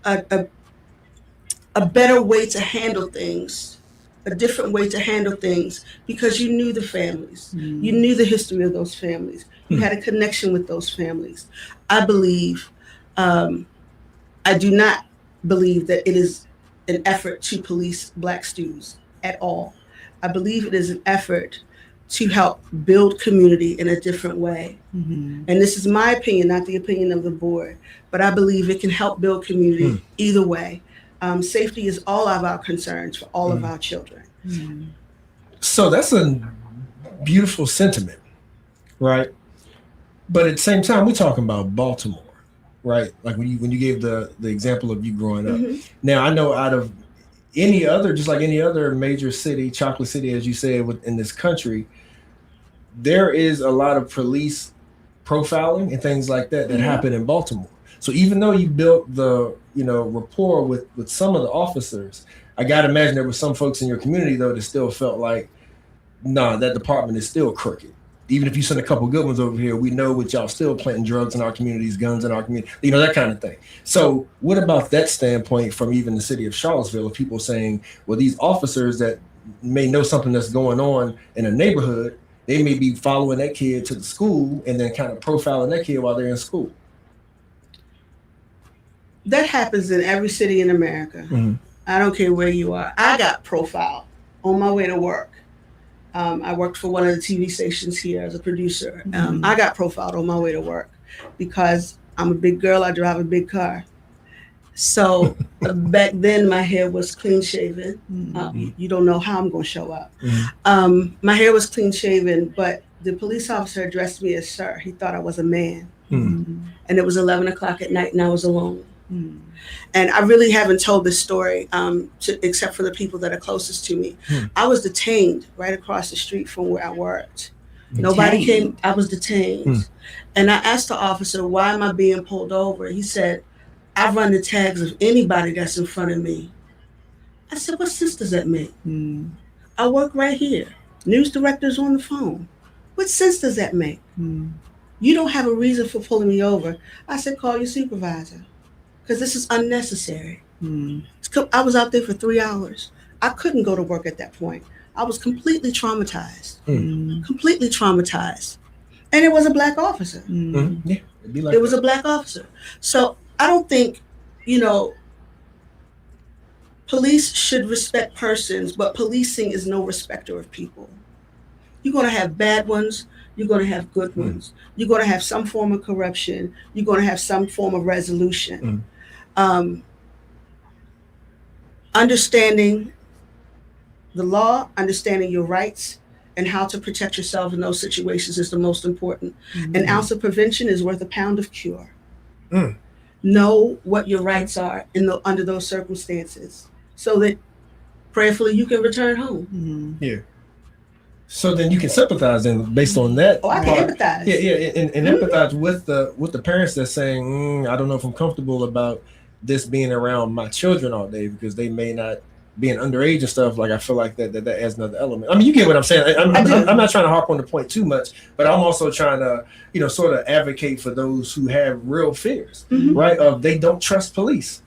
a better way to handle things, a different way to handle things, because you knew the families. You knew the history of those families. You had a connection with those families. I believe, I do not believe that it is an effort to police black students at all. I believe it is an effort to help build community in a different way. And this is my opinion, not the opinion of the board, but I believe it can help build community either way. Safety is all of our concerns for all of our children. So that's a beautiful sentiment, right? But at the same time, we're talking about Baltimore, right? Like when you gave the example of you growing up. Now, I know out of any other, just like any other major city, chocolate city, as you said, in this country, there is a lot of police profiling and things like that happen in Baltimore. So even though you built the, rapport with some of the officers, I got to imagine there were some folks in your community, though, that still felt like, nah, that department is still crooked. even if you send a couple good ones over here, we know what y'all still planting drugs in our communities, guns in our community, that kind of thing. So what about that standpoint from even the city of Charlottesville, of people saying, well, these officers that may know something that's going on in a neighborhood, they may be following that kid to the school and then kind of profiling that kid while they're in school. That happens in every city in America. Mm-hmm. I don't care where you are. I got profiled on my way to work. I worked for one of the TV stations here as a producer. I got profiled on my way to work because I'm a big girl. I drive a big car. So back then my hair was clean shaven. You don't know how I'm going to show up. My hair was clean shaven, but the police officer addressed me as sir. He thought I was a man. And it was 11 o'clock at night and I was alone. And I really haven't told this story except for the people that are closest to me. I was detained right across the street from where I worked. Nobody came. I was detained. And I asked the officer, why am I being pulled over? He said, I run the tags of anybody that's in front of me. I said, what sense does that make? I work right here. News director's on the phone. What sense does that make? You don't have a reason for pulling me over. I said, call your supervisor, because this is unnecessary. I was out there for 3 hours. I couldn't go to work at that point. I was completely traumatized. Completely traumatized. And it was a black officer. Yeah, it'd be like it was a black officer. So I don't think, police should respect persons, but policing is no respecter of people. You're going to have bad ones. You're going to have good ones. You're going to have some form of corruption. You're going to have some form of resolution. Understanding the law, understanding your rights, and how to protect yourself in those situations is the most important. An ounce of prevention is worth a pound of cure. Know what your rights are under those circumstances so that prayerfully you can return home. Yeah. So then you can sympathize then based on that. Oh, I can empathize. Yeah, and empathize with the parents that's saying, I don't know if I'm comfortable about this being around my children all day because they may not being underage and stuff. Like I feel like that adds another element. I mean, you get what I'm saying. I'm not trying to harp on the point too much, but I'm also trying to, sort of advocate for those who have real fears, right? Of they don't trust police.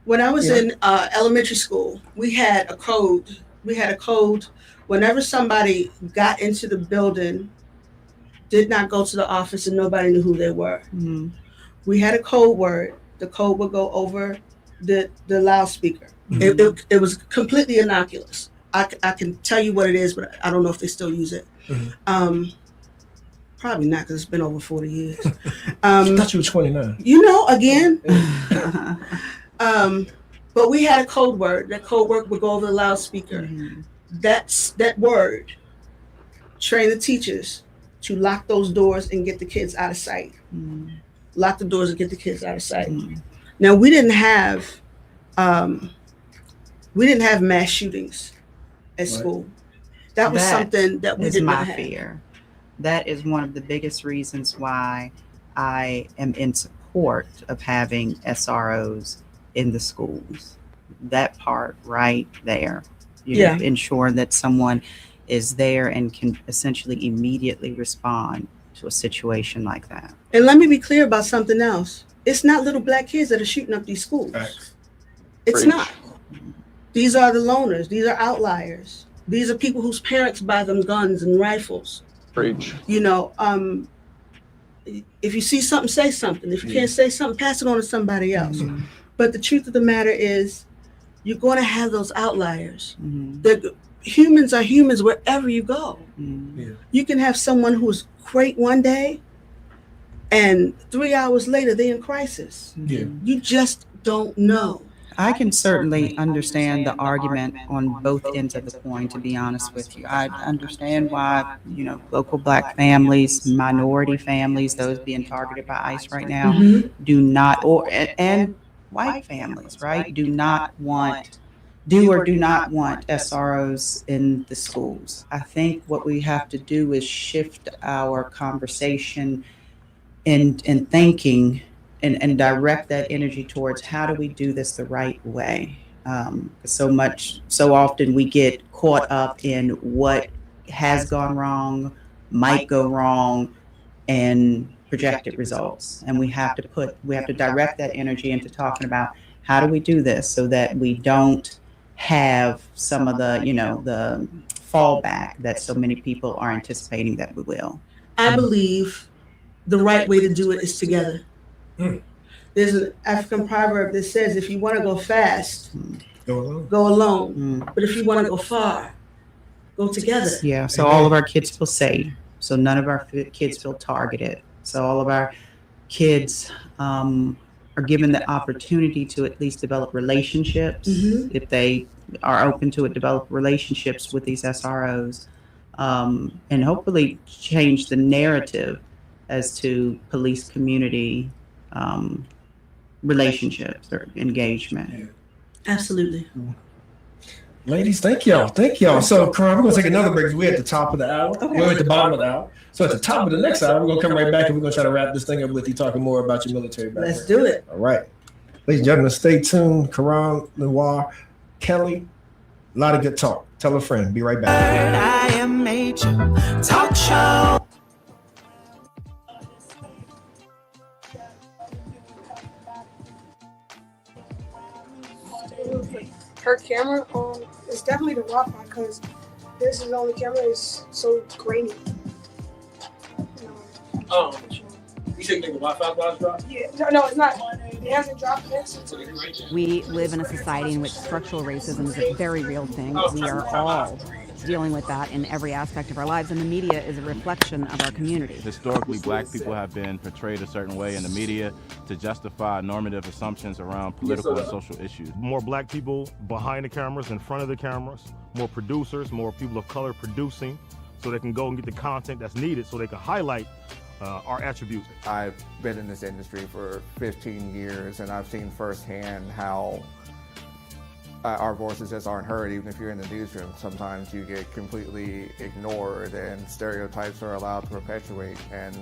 When I was in elementary school, we had a code. Whenever somebody got into the building, did not go to the office and nobody knew who they were. We had a code word. The code would go over the loudspeaker. It was completely innocuous. I can tell you what it is, but I don't know if they still use it. Probably not, because it's been over 40 years. I thought you were 29. Again. But we had a code word. That code word would go over the loudspeaker. That word train the teachers to lock those doors and get the kids out of sight. Lock the doors and get the kids out of sight. Now we didn't have mass shootings at school. That was something that we did not have. Fear. That is one of the biggest reasons why I am in support of having SROs in the schools. That part right there. Ensure that someone is there and can essentially immediately respond to a situation like that. And let me be clear about something else. It's not little black kids that are shooting up these schools. It's not. These are the loners. These are outliers. These are people whose parents buy them guns and rifles. Preach. If you see something, say something. If you can't say something, pass it on to somebody else. But the truth of the matter is, you're going to have those outliers. Humans are humans wherever you go. You can have someone who's great one day, and 3 hours later, they're in crisis. You just don't know. I can certainly understand the argument on both ends of the coin, to be honest with you. I understand why, local black families, minority families, those being targeted by ICE right now, do not, and white families, right, do not want SROs in the schools. I think what we have to do is shift our conversation in thinking and direct that energy towards how do we do this the right way. So often we get caught up in what has gone wrong, might go wrong and projected results. And we have to direct that energy into talking about how do we do this so that we don't have some of the, the fallback that so many people are anticipating that we will. I believe the right way to do it is together. There's an African proverb that says, if you want to go fast, go alone. But if you want to go far, go together. Yeah, so all of our kids feel safe. So none of our kids feel targeted. So all of our kids are given the opportunity to at least develop relationships, if they are open to it, develop relationships with these SROs, and hopefully change the narrative as to police community relationships or engagement. Absolutely. Ladies, thank y'all. Thank y'all. So, Caron, we're going to take another break. We're at the top of the hour. We're at the bottom of the hour. So, at the top of the next hour, we're going to come right back and we're going to try to wrap this thing up with you, talking more about your military background. Let's do it. All right. Ladies and gentlemen, stay tuned. Caron, LeNoir-Kelly, a lot of good talk. Tell a friend. Be right back. I am Major Talk Show. Her camera, it's definitely the Wi-Fi because this is the only camera is so grainy. You think the Wi-Fi box dropped? Yeah, no, it's not. It hasn't dropped yet. We live in a society in which structural racism is a very real thing. We are all dealing with that in every aspect of our lives, and the media is a reflection of our community. Historically, black people have been portrayed a certain way in the media to justify normative assumptions around political and social issues. More black people behind the cameras, in front of the cameras, more producers, more people of color producing, so they can go and get the content that's needed so they can highlight our attributes. I've been in this industry for 15 years and I've seen firsthand how our voices just aren't heard. Even if you're in the newsroom, sometimes you get completely ignored and stereotypes are allowed to perpetuate. And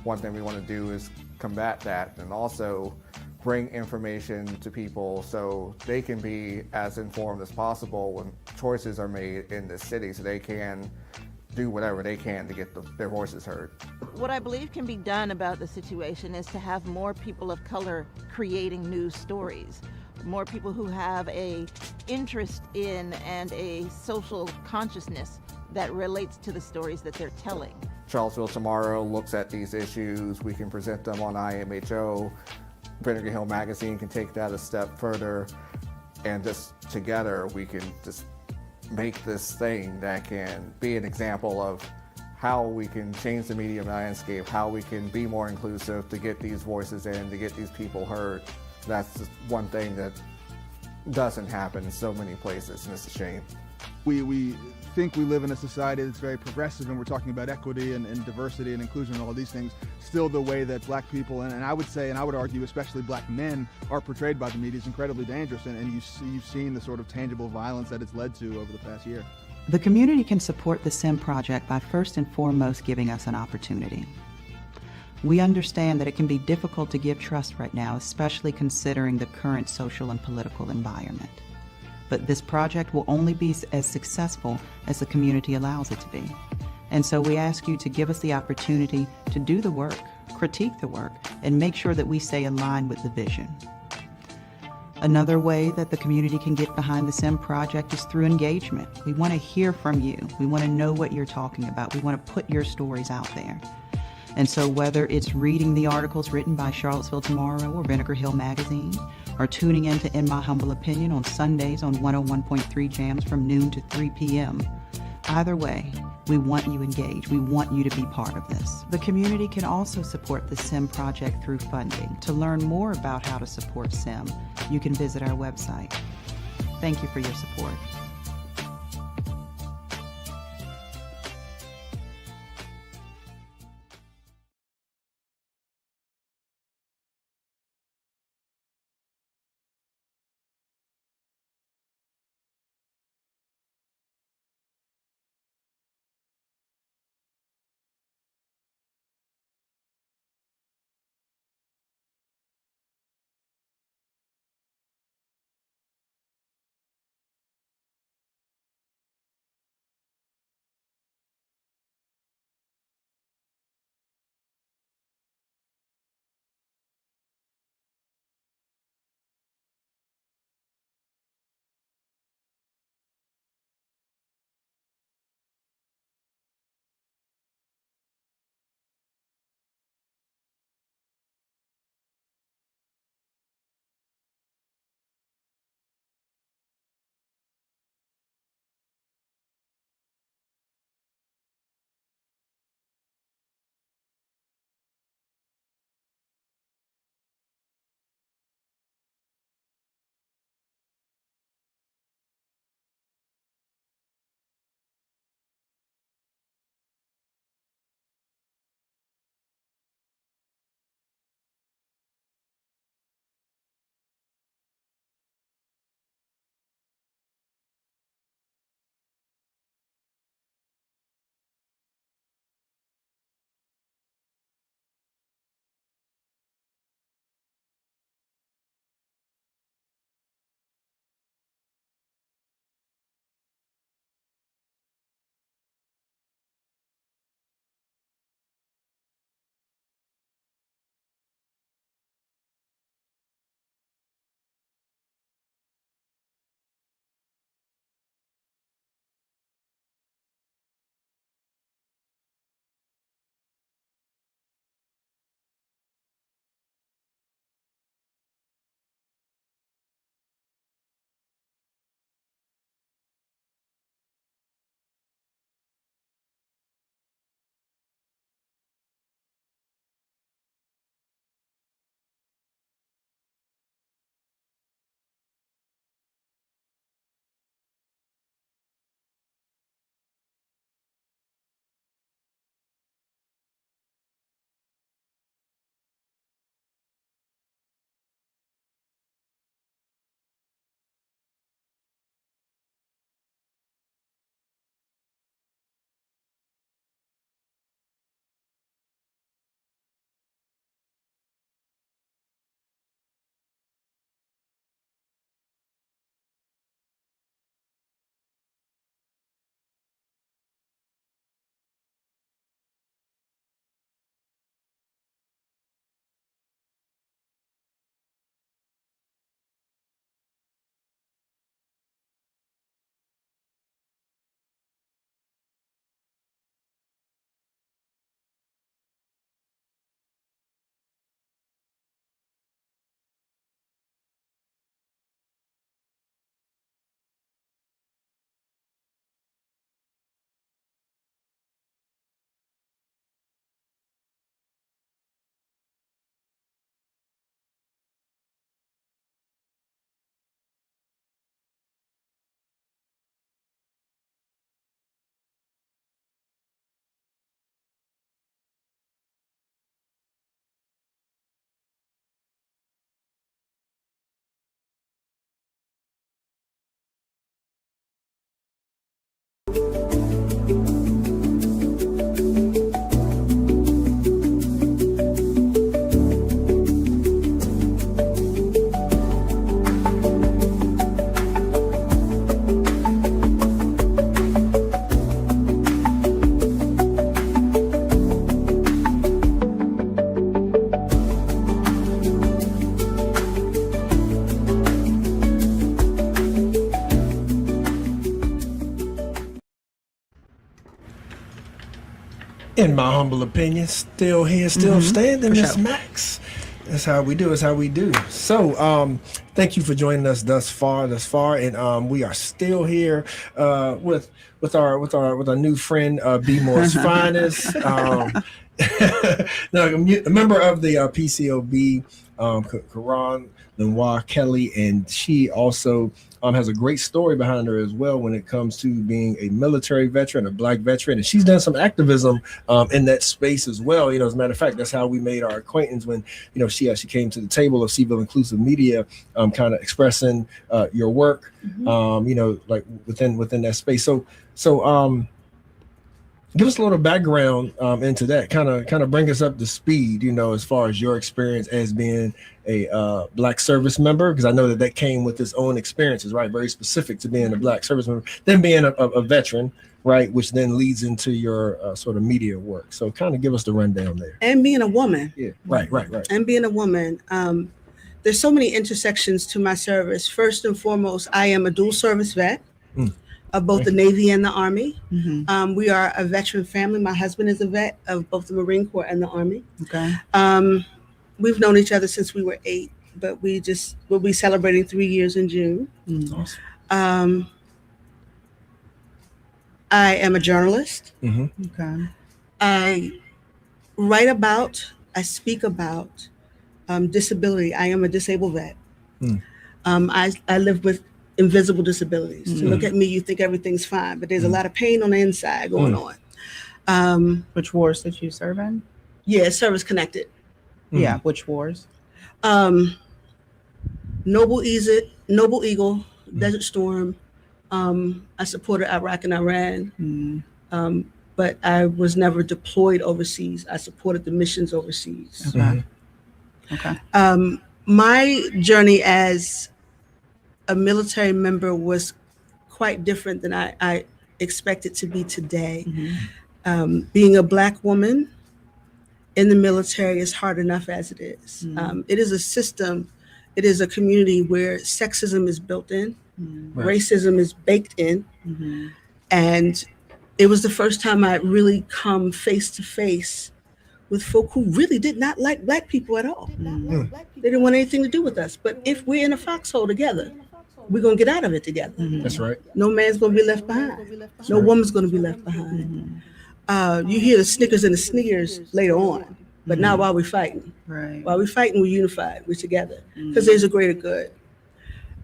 one thing we want to do is combat that and also bring information to people so they can be as informed as possible when choices are made in this city, so they can do whatever they can to get their voices heard. What I believe can be done about the situation is to have more people of color creating news stories, more people who have a interest in and a social consciousness that relates to the stories that they're telling. Charlottesville Tomorrow looks at these issues. We can present them on IMHO. Vinegar Hill Magazine can take that a step further, and just together we can just make this thing that can be an example of how we can change the media landscape, how we can be more inclusive to get these voices in, to get these people heard. That's just one thing that doesn't happen in so many places, and it's a shame. We think we live in a society that's very progressive, and we're talking about equity and diversity and inclusion and all these things. Still, the way that black people, and I would say, and I would argue, especially black men, are portrayed by the media is incredibly dangerous, and you've seen the sort of tangible violence that it's led to over the past year. The community can support the SIM project by first and foremost giving us an opportunity. We understand that it can be difficult to give trust right now, especially considering the current social and political environment. But this project will only be as successful as the community allows it to be. And so we ask you to give us the opportunity to do the work, critique the work, and make sure that we stay in line with the vision. Another way that the community can get behind the SIM project is through engagement. We want to hear from you. We want to know what you're talking about. We want to put your stories out there. And so whether it's reading the articles written by Charlottesville Tomorrow or Vinegar Hill Magazine, or tuning in to In My Humble Opinion on Sundays on 101.3 Jams from noon to 3 p.m., either way, we want you engaged. We want you to be part of this. The community can also support the SIM project through funding. To learn more about how to support SIM, you can visit our website. Thank you for your support. in my humble opinion, still here, still standing, For Miss sure. Max. That's how we do. That's how we do. So, thank you for joining us thus far, and we are still here with our new friend, B Moore's finest. Now, a member of the PCOB, Caron, LeNoir-Kelly, and she also has a great story behind her as well when it comes to being a military veteran, a Black veteran, and she's done some activism in that space as well. As a matter of fact, that's how we made our acquaintance when she actually came to the table of Civil Inclusive Media, kind of expressing your work, like within that space. So give us a little background into that. Kind of bring us up to speed, as far as your experience as being a Black service member, because I know that came with its own experiences, right? Very specific to being a Black service member, then being a veteran, right? Which then leads into your sort of media work. So kind of give us the rundown there. And being a woman. Yeah, right. And being a woman. There's so many intersections to my service. First and foremost, I am a dual service vet. Of both the Navy and the Army. We are a veteran family. My husband is a vet of both the Marine Corps and the Army. Okay. We've known each other since we were 8, but we'll be celebrating 3 years in June. Awesome. I am a journalist. Okay. I speak about disability. I am a disabled vet. I live with invisible disabilities. To look at me, you think everything's fine, but there's a lot of pain on the inside going on. Which wars did you serve in? Yeah, service connected. Yeah, which wars? Noble Eagle, Desert Storm. I supported Iraq and Iran, but I was never deployed overseas. I supported the missions overseas. Okay. My journey as a military member was quite different than I expected to be today. Being a Black woman in the military is hard enough as it is. It is a system, it is a community where sexism is built in, racism is baked in, and it was the first time I really come face to face with folk who really did not like Black people at all. They didn't want anything to do with us. But if we're in a foxhole together, we're gonna get out of it together. That's right. No man's gonna be left behind. No woman's gonna be left behind. You hear the snickers and the sneers later on, but now while we're fighting, we're unified, we're together, because there's a greater good.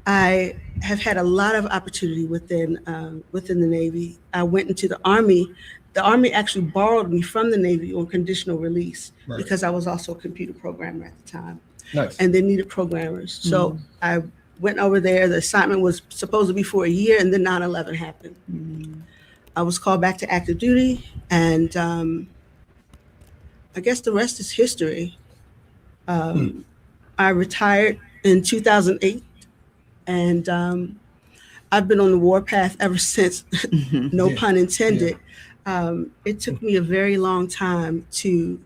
I have had a lot of opportunity within the Navy. I went into the Army. The Army actually borrowed me from the Navy on conditional release because I was also a computer programmer at the time. Nice. And they needed programmers. So I went over there. The assignment was supposed to be for a year, and then 9/11 happened. I was called back to active duty, and I guess the rest is history. I retired in 2008, and I've been on the warpath ever since, no pun intended. It took me a very long time to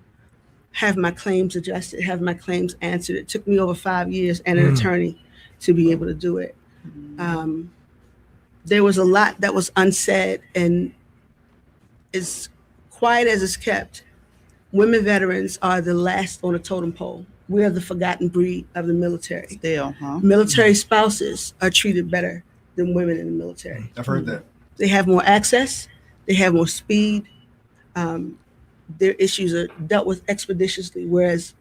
have my claims adjusted, have my claims answered. It took me over 5 years and an attorney to be able to do it. There was a lot that was unsaid, and as quiet as it's kept, women veterans are the last on the totem pole. We are the forgotten breed of the military. Still, huh? Military spouses are treated better than women in the military. I've heard that. They have more access, they have more speed, their issues are dealt with expeditiously, whereas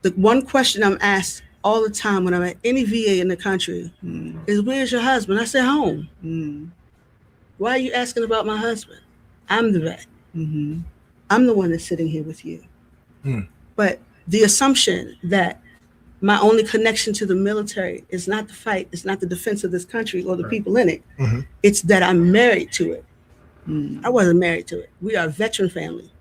the one question I'm asked all the time when I'm at any VA in the country is, where's your husband? I say, home. Why are you asking about my husband? I'm the vet. I'm the one that's sitting here with you. But the assumption that my only connection to the military is not the fight, it's not the defense of this country or the people in it, it's that I'm married to it. I wasn't married to it. We are a veteran family.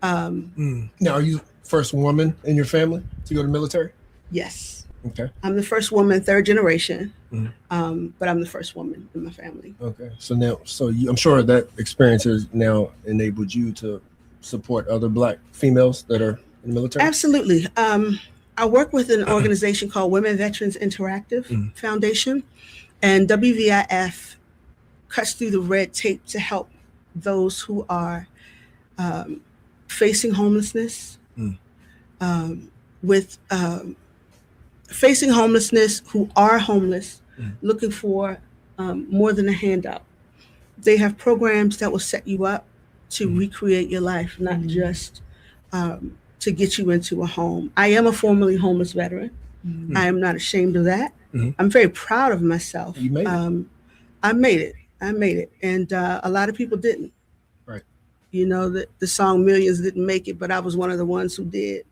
Now, are you first woman in your family to go to the military? Yes. Okay. I'm the first woman, third generation, but I'm the first woman in my family. Okay. So now, I'm sure that experience has now enabled you to support other Black females that are in the military? Absolutely. I work with an organization called Women Veterans Interactive Foundation, and WVIF cuts through the red tape to help those who are facing homelessness, with facing homelessness who are homeless, looking for more than a handout. They have programs that will set you up to recreate your life, not just to get you into a home. I am a formerly homeless veteran. I am not ashamed of that. I'm very proud of myself. You made it. I made it. And a lot of people didn't. Right. You know, the song Millions didn't make it, but I was one of the ones who did.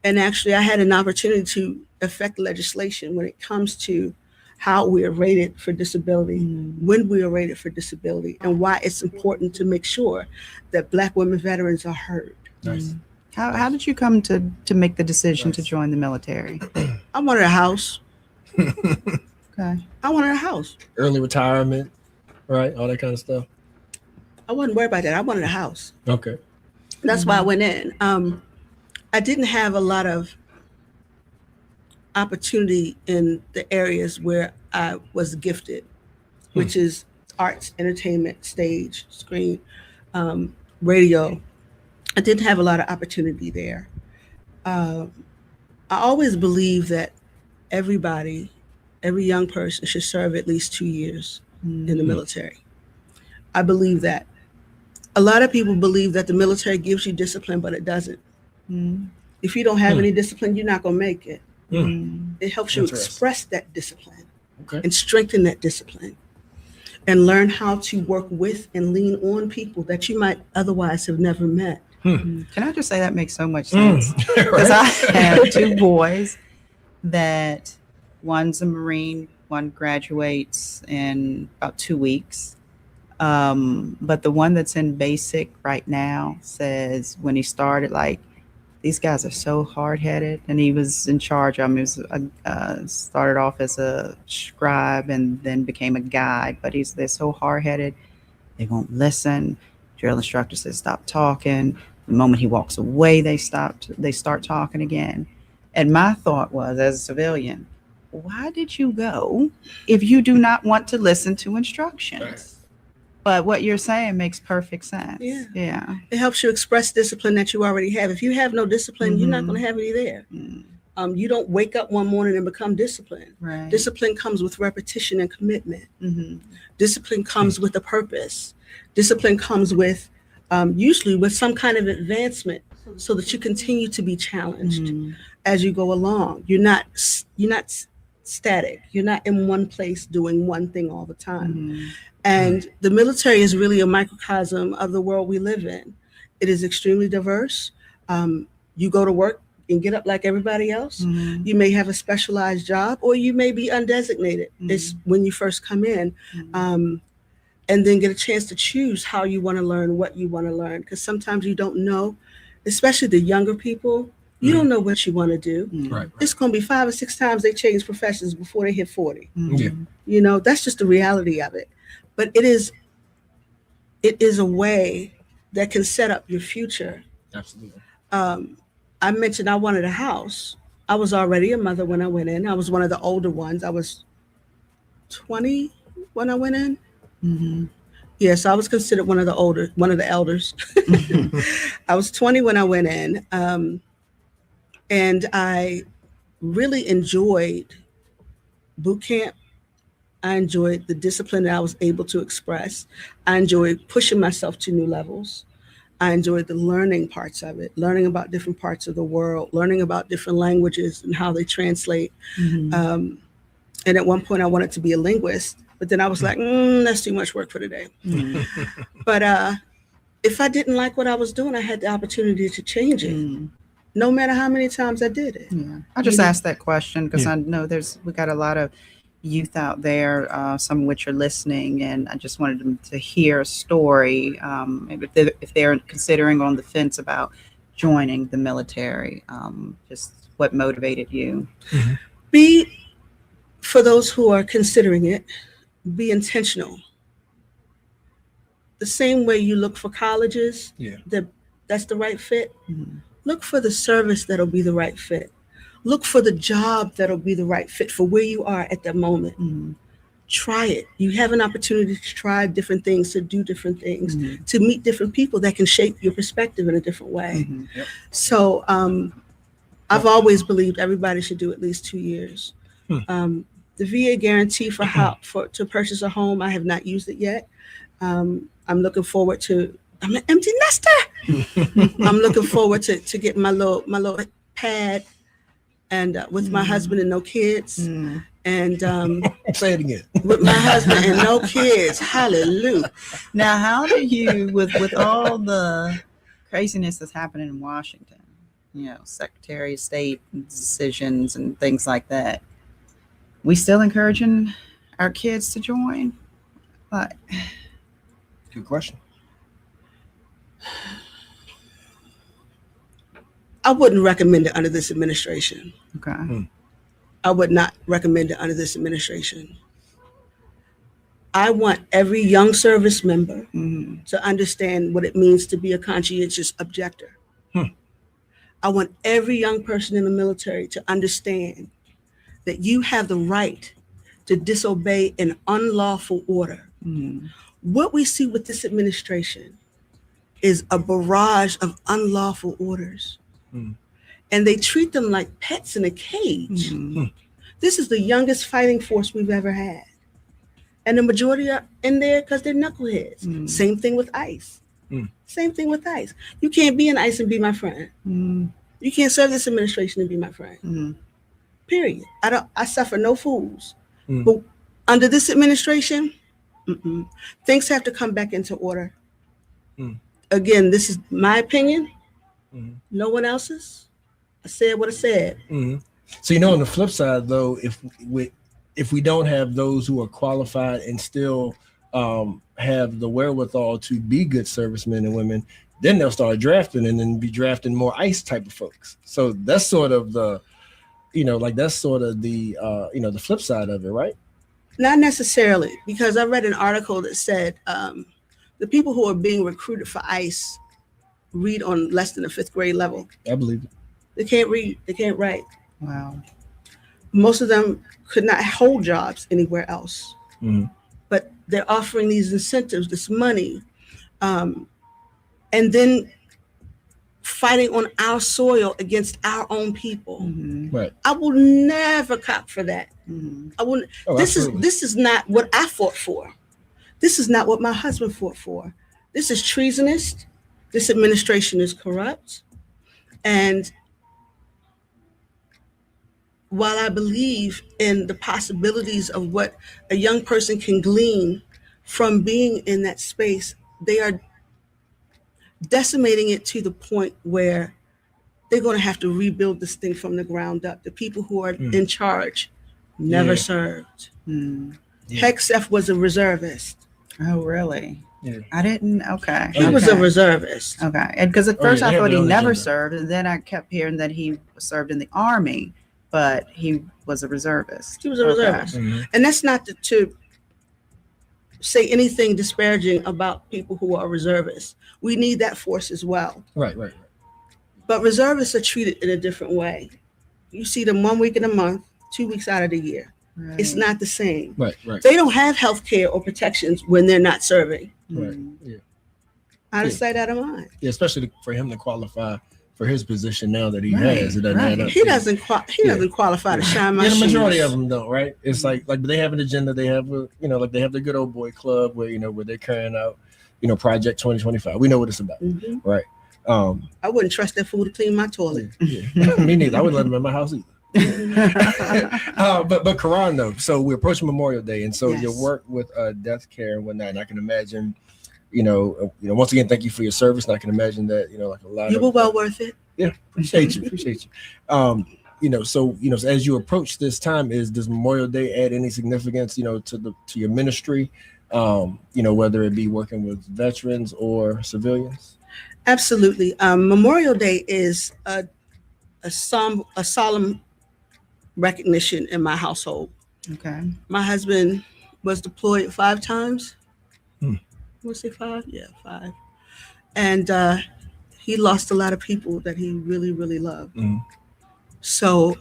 And actually, I had an opportunity to affect legislation when it comes to how we are rated for disability, when we are rated for disability, and why it's important to make sure that Black women veterans are heard. Nice. How did you come to make the decision to join the military? I wanted a house. Okay. I wanted a house. Early retirement, right? All that kind of stuff. I wasn't worried about that. I wanted a house. Okay. That's why I went in. I didn't have a lot of opportunity in the areas where I was gifted, which is arts, entertainment, stage, screen, radio. I didn't have a lot of opportunity there. I always believe that every young person should serve at least 2 years in the military. I believe that. A lot of people believe that the military gives you discipline, but it doesn't. If you don't have any discipline, you're not going to make it. It helps you express that discipline and strengthen that discipline and learn how to work with and lean on people that you might otherwise have never met. Can I just say that makes so much sense? Because I have 2 boys that one's a Marine, one graduates in about 2 weeks. But the one that's in basic right now says when he started, like, these guys are so hard-headed, and he was in charge of them. He was started off as a scribe and then became a guide, but they're so hard-headed, they won't listen. Drill instructor says stop talking. The moment he walks away, they start talking again. And my thought was, as a civilian, why did you go if you do not want to listen to instructions? Right. But what you're saying makes perfect sense. Yeah. It helps you express discipline that you already have. If you have no discipline, you're not going to have any there. You don't wake up one morning and become disciplined. Right. Discipline comes with repetition and commitment. Discipline comes with a purpose. Discipline comes with usually with some kind of advancement, so that you continue to be challenged as you go along. You're not static. You're not in one place doing one thing all the time. And the military is really a microcosm of the world we live in. It is extremely diverse. You go to work and get up like everybody else. You may have a specialized job, or you may be undesignated. It's when you first come in, and then get a chance to choose how you want to learn, what you want to learn. Because sometimes you don't know, especially the younger people, you don't know what you want to do. Right. It's going to be 5 or 6 times they change professions before they hit 40. Yeah. You know, that's just the reality of it. But it is a way that can set up your future. Absolutely. I mentioned I wanted a house. I was already a mother when I went in. I was one of the older ones. I was 20 when I went in. Yes, I was considered one of the elders. I was 20 when I went in. And I really enjoyed boot camp. I enjoyed the discipline that I was able to express. I enjoyed pushing myself to new levels. I enjoyed the learning parts of it, learning about different parts of the world, learning about different languages and how they translate. And at one point I wanted to be a linguist, but then I was like, that's too much work for today. But if I didn't like what I was doing, I had the opportunity to change it. No matter how many times I did it. I just asked that question because I know we got a lot of youth out there, some of which are listening, and I just wanted them to hear a story, if they're considering on the fence about joining the military, just what motivated you. For those who are considering it, be intentional. The same way you look for colleges that's the right fit, look for the service that'll be the right fit. Look for the job that'll be the right fit for where you are at that moment. try it. You have an opportunity to try different things, to do different things, to meet different people that can shape your perspective in a different way. Yep. So I've always believed everybody should do at least 2 years. The VA guarantee to purchase a home, I have not used it yet. I'm looking forward to. I'm an empty nester. I'm looking forward to get my little pad, and with my husband and no kids. And say it again. With my husband and no kids. Hallelujah. Now, how do you, with all the craziness that's happening in Washington, Secretary of State decisions and things like that, we still encouraging our kids to join? But good question. I wouldn't recommend it under this administration. Okay. I would not recommend it under this administration. I want every young service member to understand what it means to be a conscientious objector. I want every young person in the military to understand that you have the right to disobey an unlawful order. What we see with this administration is a barrage of unlawful orders. And they treat them like pets in a cage. This is the youngest fighting force we've ever had. And the majority are in there because they're knuckleheads. Same thing with ICE. Same thing with ICE. You can't be in ICE and be my friend. You can't serve this administration and be my friend. Period. I suffer no fools. But under this administration, things have to come back into order. Again, this is my opinion. No one else's. I said what I said. So on the flip side, though, if we don't have those who are qualified and still have the wherewithal to be good servicemen and women, then they'll start drafting and then be drafting more ICE type of folks. So that's sort of the, the flip side of it, right? Not necessarily, because I read an article that said the people who are being recruited for ICE read on less than a 5th grade level. I believe it. They can't read. They can't write. Wow. Most of them could not hold jobs anywhere else. But they're offering these incentives, this money, and then fighting on our soil against our own people. Right. I will never cop for that. I wouldn't. This is not what I fought for. This is not what my husband fought for. This is treasonous. This administration is corrupt. And while I believe in the possibilities of what a young person can glean from being in that space, they are decimating it to the point where they're going to have to rebuild this thing from the ground up. The people who are in charge never served. Hegseth was a reservist. Oh, really? Yeah. I didn't. Okay. He was a reservist. Okay. And because at first I thought he never served, and then I kept hearing that he served in the Army, but he was a reservist. He was a reservist. And that's not to say anything disparaging about people who are reservists. We need that force as well. Right. But reservists are treated in a different way. You see them 1 week in a month, 2 weeks out of the year. Right. It's not the same. Right. They don't have health care or protections when they're not serving. Right. Yeah. Out of sight, out of mind. Yeah, especially for him to qualify for his position now that he has. It doesn't add up. He doesn't qualify to shine my shoes. The majority of them don't, right? It's like they have an agenda. They have they have the good old boy club where where they're carrying out Project 2025. We know what it's about, right? I wouldn't trust that fool to clean my toilet. Yeah. Me neither. I wouldn't let him in my house either. But Caron, though, so we're approaching Memorial Day, and so your work with death care and whatnot, and I can imagine, once again, thank you for your service, and I can imagine that, like a lot. You were well worth it. Yeah, appreciate you. So as you approach this time, does Memorial Day add any significance, to your ministry, whether it be working with veterans or civilians? Absolutely. Memorial Day is a solemn recognition in my household. Okay. My husband was deployed 5 times. Was it 5? Yeah, 5. And he lost a lot of people that he really, really loved. So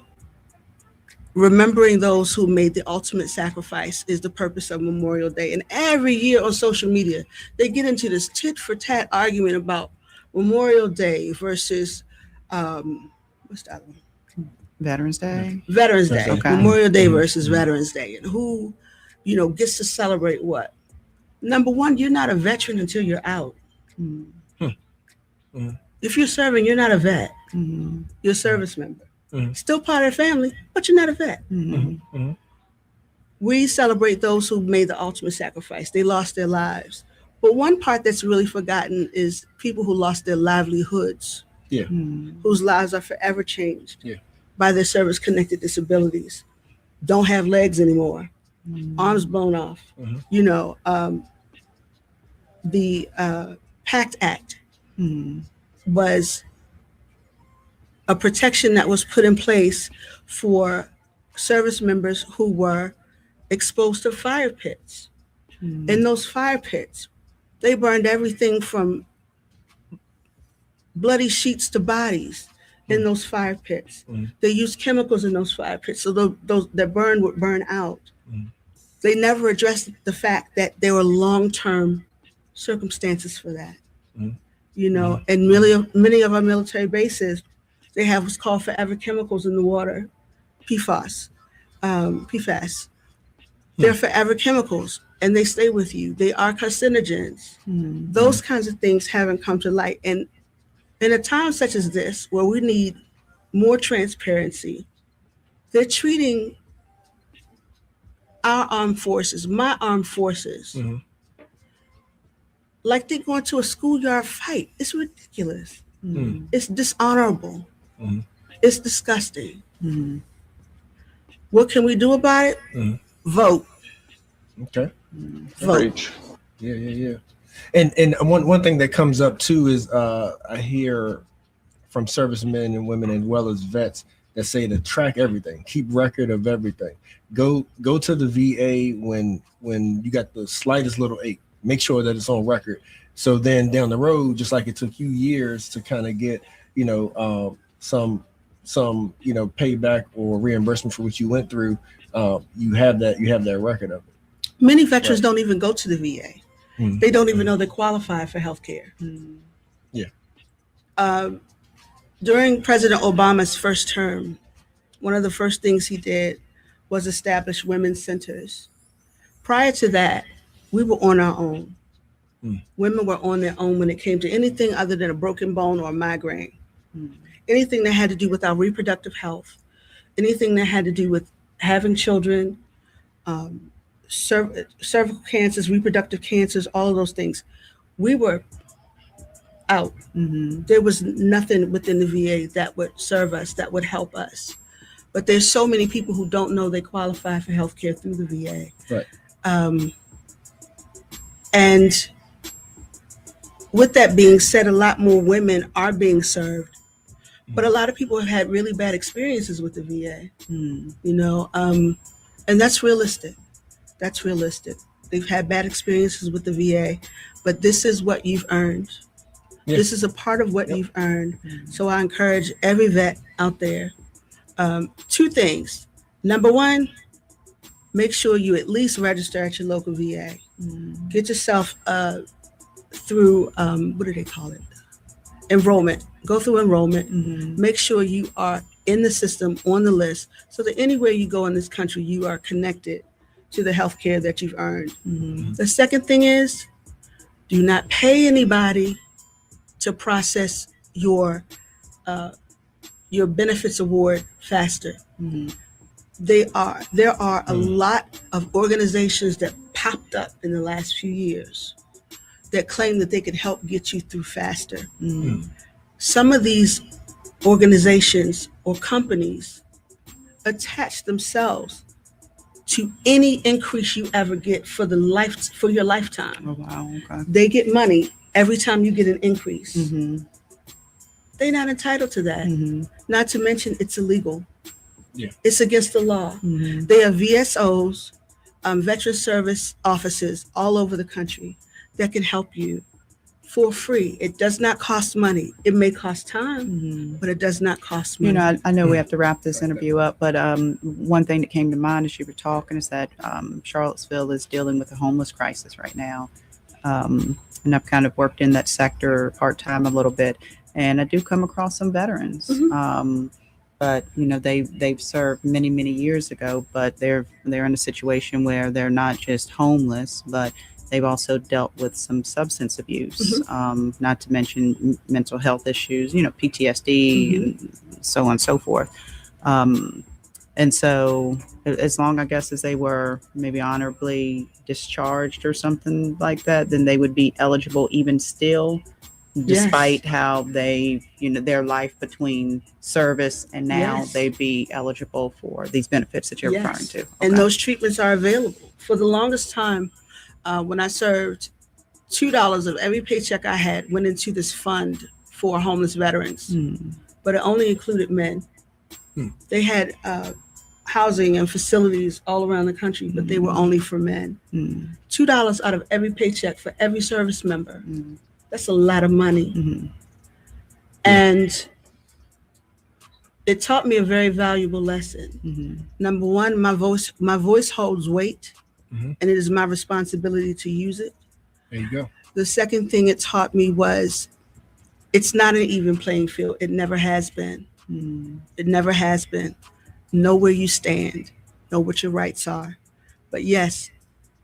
remembering those who made the ultimate sacrifice is the purpose of Memorial Day. And every year on social media, they get into this tit for tat argument about Memorial Day versus what's the other one? Veterans Day. Veterans Day. Okay. Memorial Day versus Veterans Day, and who, gets to celebrate what? Number one, you're not a veteran until you're out. If you're serving, you're not a vet. You're a service member. Still part of the family, but you're not a vet. We celebrate those who made the ultimate sacrifice. They lost their lives. But one part that's really forgotten is people who lost their livelihoods, whose lives are forever changed by their service-connected disabilities, don't have legs anymore, arms blown off. The PACT Act was a protection that was put in place for service members who were exposed to fire pits. In those fire pits, they burned everything from bloody sheets to bodies in those fire pits. They used chemicals in those fire pits, so those that burned would burn out. They never addressed the fact that there were long-term circumstances for that. And many of our military bases, they have what's called forever chemicals in the water, PFAS. They're forever chemicals, and they stay with you. They are carcinogens. Those kinds of things haven't come to light. And in a time such as this, where we need more transparency, they're treating our armed forces, my armed forces, like they're going to a schoolyard fight. It's ridiculous. It's dishonorable. It's disgusting. What can we do about it? Vote. Okay. Vote. Yeah. And one thing that comes up too is I hear from servicemen and women as well as vets that say to track everything, keep record of everything. Go to the VA when you got the slightest little ache. Make sure that it's on record. So then down the road, just like it took you years to kind of get some payback or reimbursement for what you went through, you have that record of it. Many veterans don't even go to the VA. They don't even know they qualify for health care. During President Obama's first term, one of the first things he did was establish women's centers. Prior to that, we were on our own. Women were on their own when it came to anything other than a broken bone or a migraine. Anything that had to do with our reproductive health, anything that had to do with having children, cervical cancers, reproductive cancers, all of those things. We were out. There was nothing within the VA that would serve us, that would help us. But there's so many people who don't know they qualify for healthcare through the VA. Right. And with that being said, a lot more women are being served. But a lot of people have had really bad experiences with the VA, and that's realistic. That's realistic. They've had bad experiences with the VA, but this is what you've earned. This is a part of what you've earned. So I encourage every vet out there. Two things. Number one, make sure you at least register at your local VA. Get yourself through, what do they call it? Enrollment. Go through enrollment. Make sure you are in the system, on the list, so that anywhere you go in this country, you are connected to the health care that you've earned. The second thing is, do not pay anybody to process your benefits award faster. There are a lot of organizations that popped up in the last few years that claim that they could help get you through faster. Some of these organizations or companies attach themselves to any increase you ever get for your lifetime. Oh, wow. Okay. They get money every time you get an increase. They're not entitled to that. Not to mention it's illegal. It's against the law. They are VSOs, veteran service offices all over the country that can help you for free. It does not cost money. It may cost time, but it does not cost money. You know, I know we have to wrap this interview up, but one thing that came to mind as you were talking is that Charlottesville is dealing with a homeless crisis right now. And I've kind of worked in that sector part-time a little bit, and I do come across some veterans. But you know, they've served many years ago, but they're in a situation where they're not just homeless, but they've also dealt with some substance abuse, not to mention mental health issues, you know, PTSD and so on and so forth. And so as long, I guess, as they were maybe honorably discharged or something like that, then they would be eligible even still, despite how they, you know, their life between service and now they'd be eligible for these benefits that you're referring to. And those treatments are available. For the longest time, when I served, $2 of every paycheck I had went into this fund for homeless veterans, but it only included men. They had housing and facilities all around the country, but they were only for men. $2 out of every paycheck for every service member. That's a lot of money. And it taught me a very valuable lesson. Number one, my voice holds weight, and it is my responsibility to use it. There you go. The second thing it taught me was it's not an even playing field. It never has been. It never has been. Know where you stand. Know what your rights are. But yes,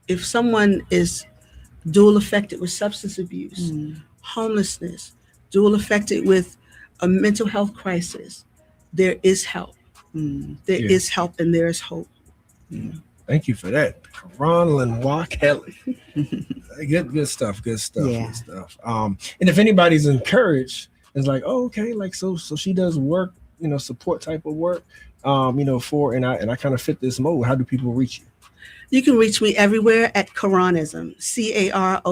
if someone is dual affected with substance abuse, homelessness, dual affected with a mental health crisis, there is help. There is help, and there is hope. Thank you for that, Caron LeNoir-Kelly. Good stuff. Good stuff. And if anybody's encouraged, it's like, oh, okay, like so she does work, you know, support type of work, you know, and I kind of fit this mold. How do people reach you? You can reach me everywhere at Caronism, CARONISM.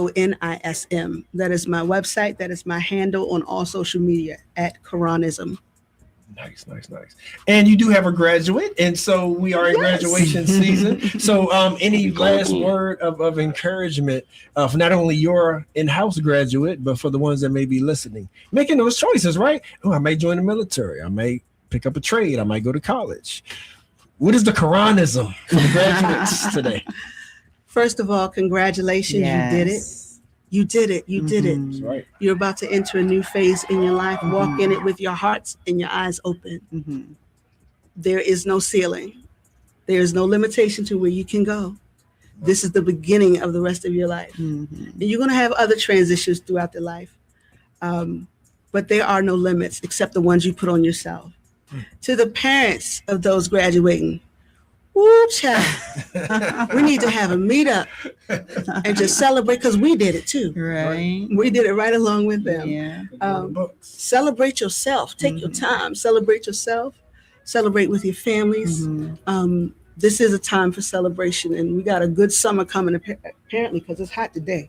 That is my website. That is my handle on all social media, at Caronism. Nice. And you do have a graduate, and so we are in graduation season. So any last word of encouragement for not only your in-house graduate, but for the ones that may be listening, making those choices, right? Oh, I may join the military. I may pick up a trade. I might go to college. What is the Caronism for the graduates today? First of all, congratulations. Yes. You did it. You did it. You did it. That's right. You're about to enter a new phase in your life. Walk in it with your hearts and your eyes open. There is no ceiling. There is no limitation to where you can go. This is the beginning of the rest of your life. And you're going to have other transitions throughout the life. But there are no limits except the ones you put on yourself. To the parents of those graduating, woo, child, we need to have a meetup and just celebrate, because we did it too. Right. We did it right along with them. Yeah. Celebrate yourself. Take your time. Celebrate yourself. Celebrate with your families. This is a time for celebration, and we got a good summer coming, apparently, because it's hot today.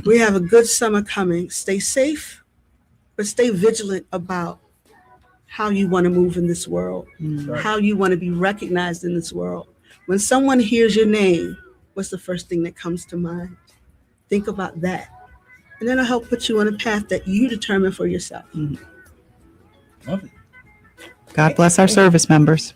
We have a good summer coming. Stay safe, but stay vigilant about how you want to move in this world, how you want to be recognized in this world. When someone hears your name, what's the first thing that comes to mind? Think about that. And then it'll help put you on a path that you determine for yourself. Love it. God bless our service members.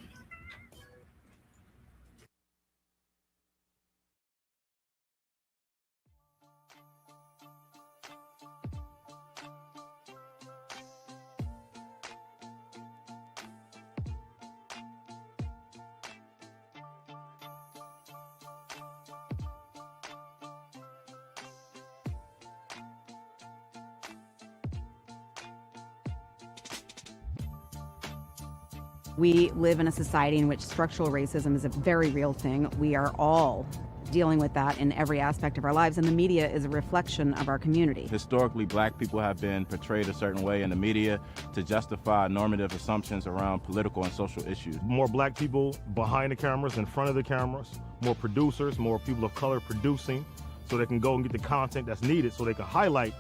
We live in a society in which structural racism is a very real thing. We are all dealing with that in every aspect of our lives, and the media is a reflection of our community. Historically, black people have been portrayed a certain way in the media to justify normative assumptions around political and social issues. More black people behind the cameras, in front of the cameras, more producers, more people of color producing, so they can go and get the content that's needed so they can highlight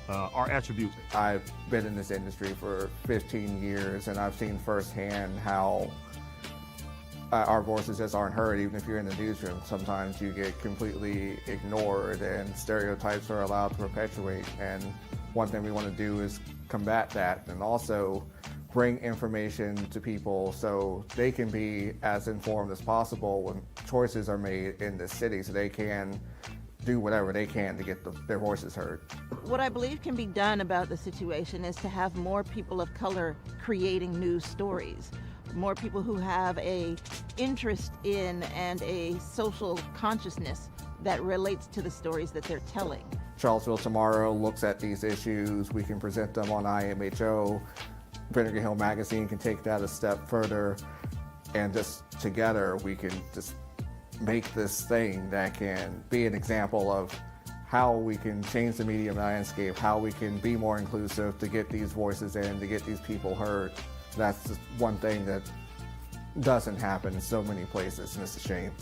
our attributes. I've been in this industry for 15 years, and I've seen firsthand how our voices just aren't heard. Even if you're in the newsroom, sometimes you get completely ignored and stereotypes are allowed to perpetuate. And one thing we want to do is combat that and also bring information to people so they can be as informed as possible when choices are made in the city, so they can do whatever they can to get their voices heard. What I believe can be done about the situation is to have more people of color creating news stories, more people who have a interest in and a social consciousness that relates to the stories that they're telling. Charlottesville Tomorrow looks at these issues. We can present them on IMHO. Vinegar Hill Magazine can take that a step further, and just together we can just make this thing that can be an example of how we can change the media landscape, how we can be more inclusive to get these voices in, to get these people heard. That's just one thing that doesn't happen in so many places, and it's a shame.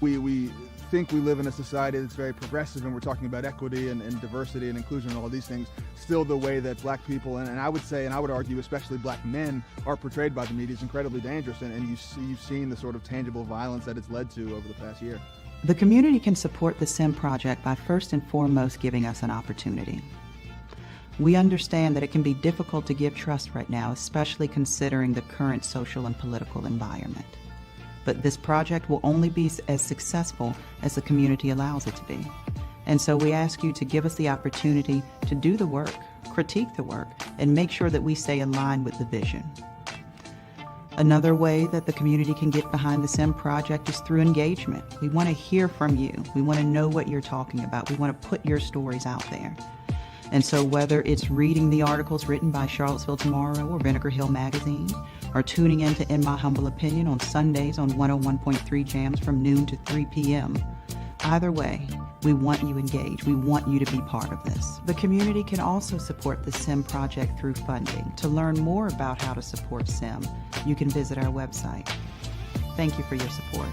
We think we live in a society that's very progressive, and we're talking about equity and diversity and inclusion and all these things. Still, the way that black people, and I would say, and I would argue especially black men, are portrayed by the media is incredibly dangerous, and you've seen the sort of tangible violence that it's led to over the past year. The community can support the SIM project by first and foremost giving us an opportunity. We understand that it can be difficult to give trust right now, especially considering the current social and political environment. But this project will only be as successful as the community allows it to be. And so we ask you to give us the opportunity to do the work, critique the work, and make sure that we stay in line with the vision. Another way that the community can get behind the SIM project is through engagement. We want to hear from you. We want to know what you're talking about. We want to put your stories out there. And so whether it's reading the articles written by Charlottesville Tomorrow or Vinegar Hill Magazine, or tuning in to In My Humble Opinion on Sundays on 101.3 Jams from noon to 3 p.m., either way, we want you engaged. We want you to be part of this. The community can also support the SIM project through funding. To learn more about how to support SIM, you can visit our website. Thank you for your support.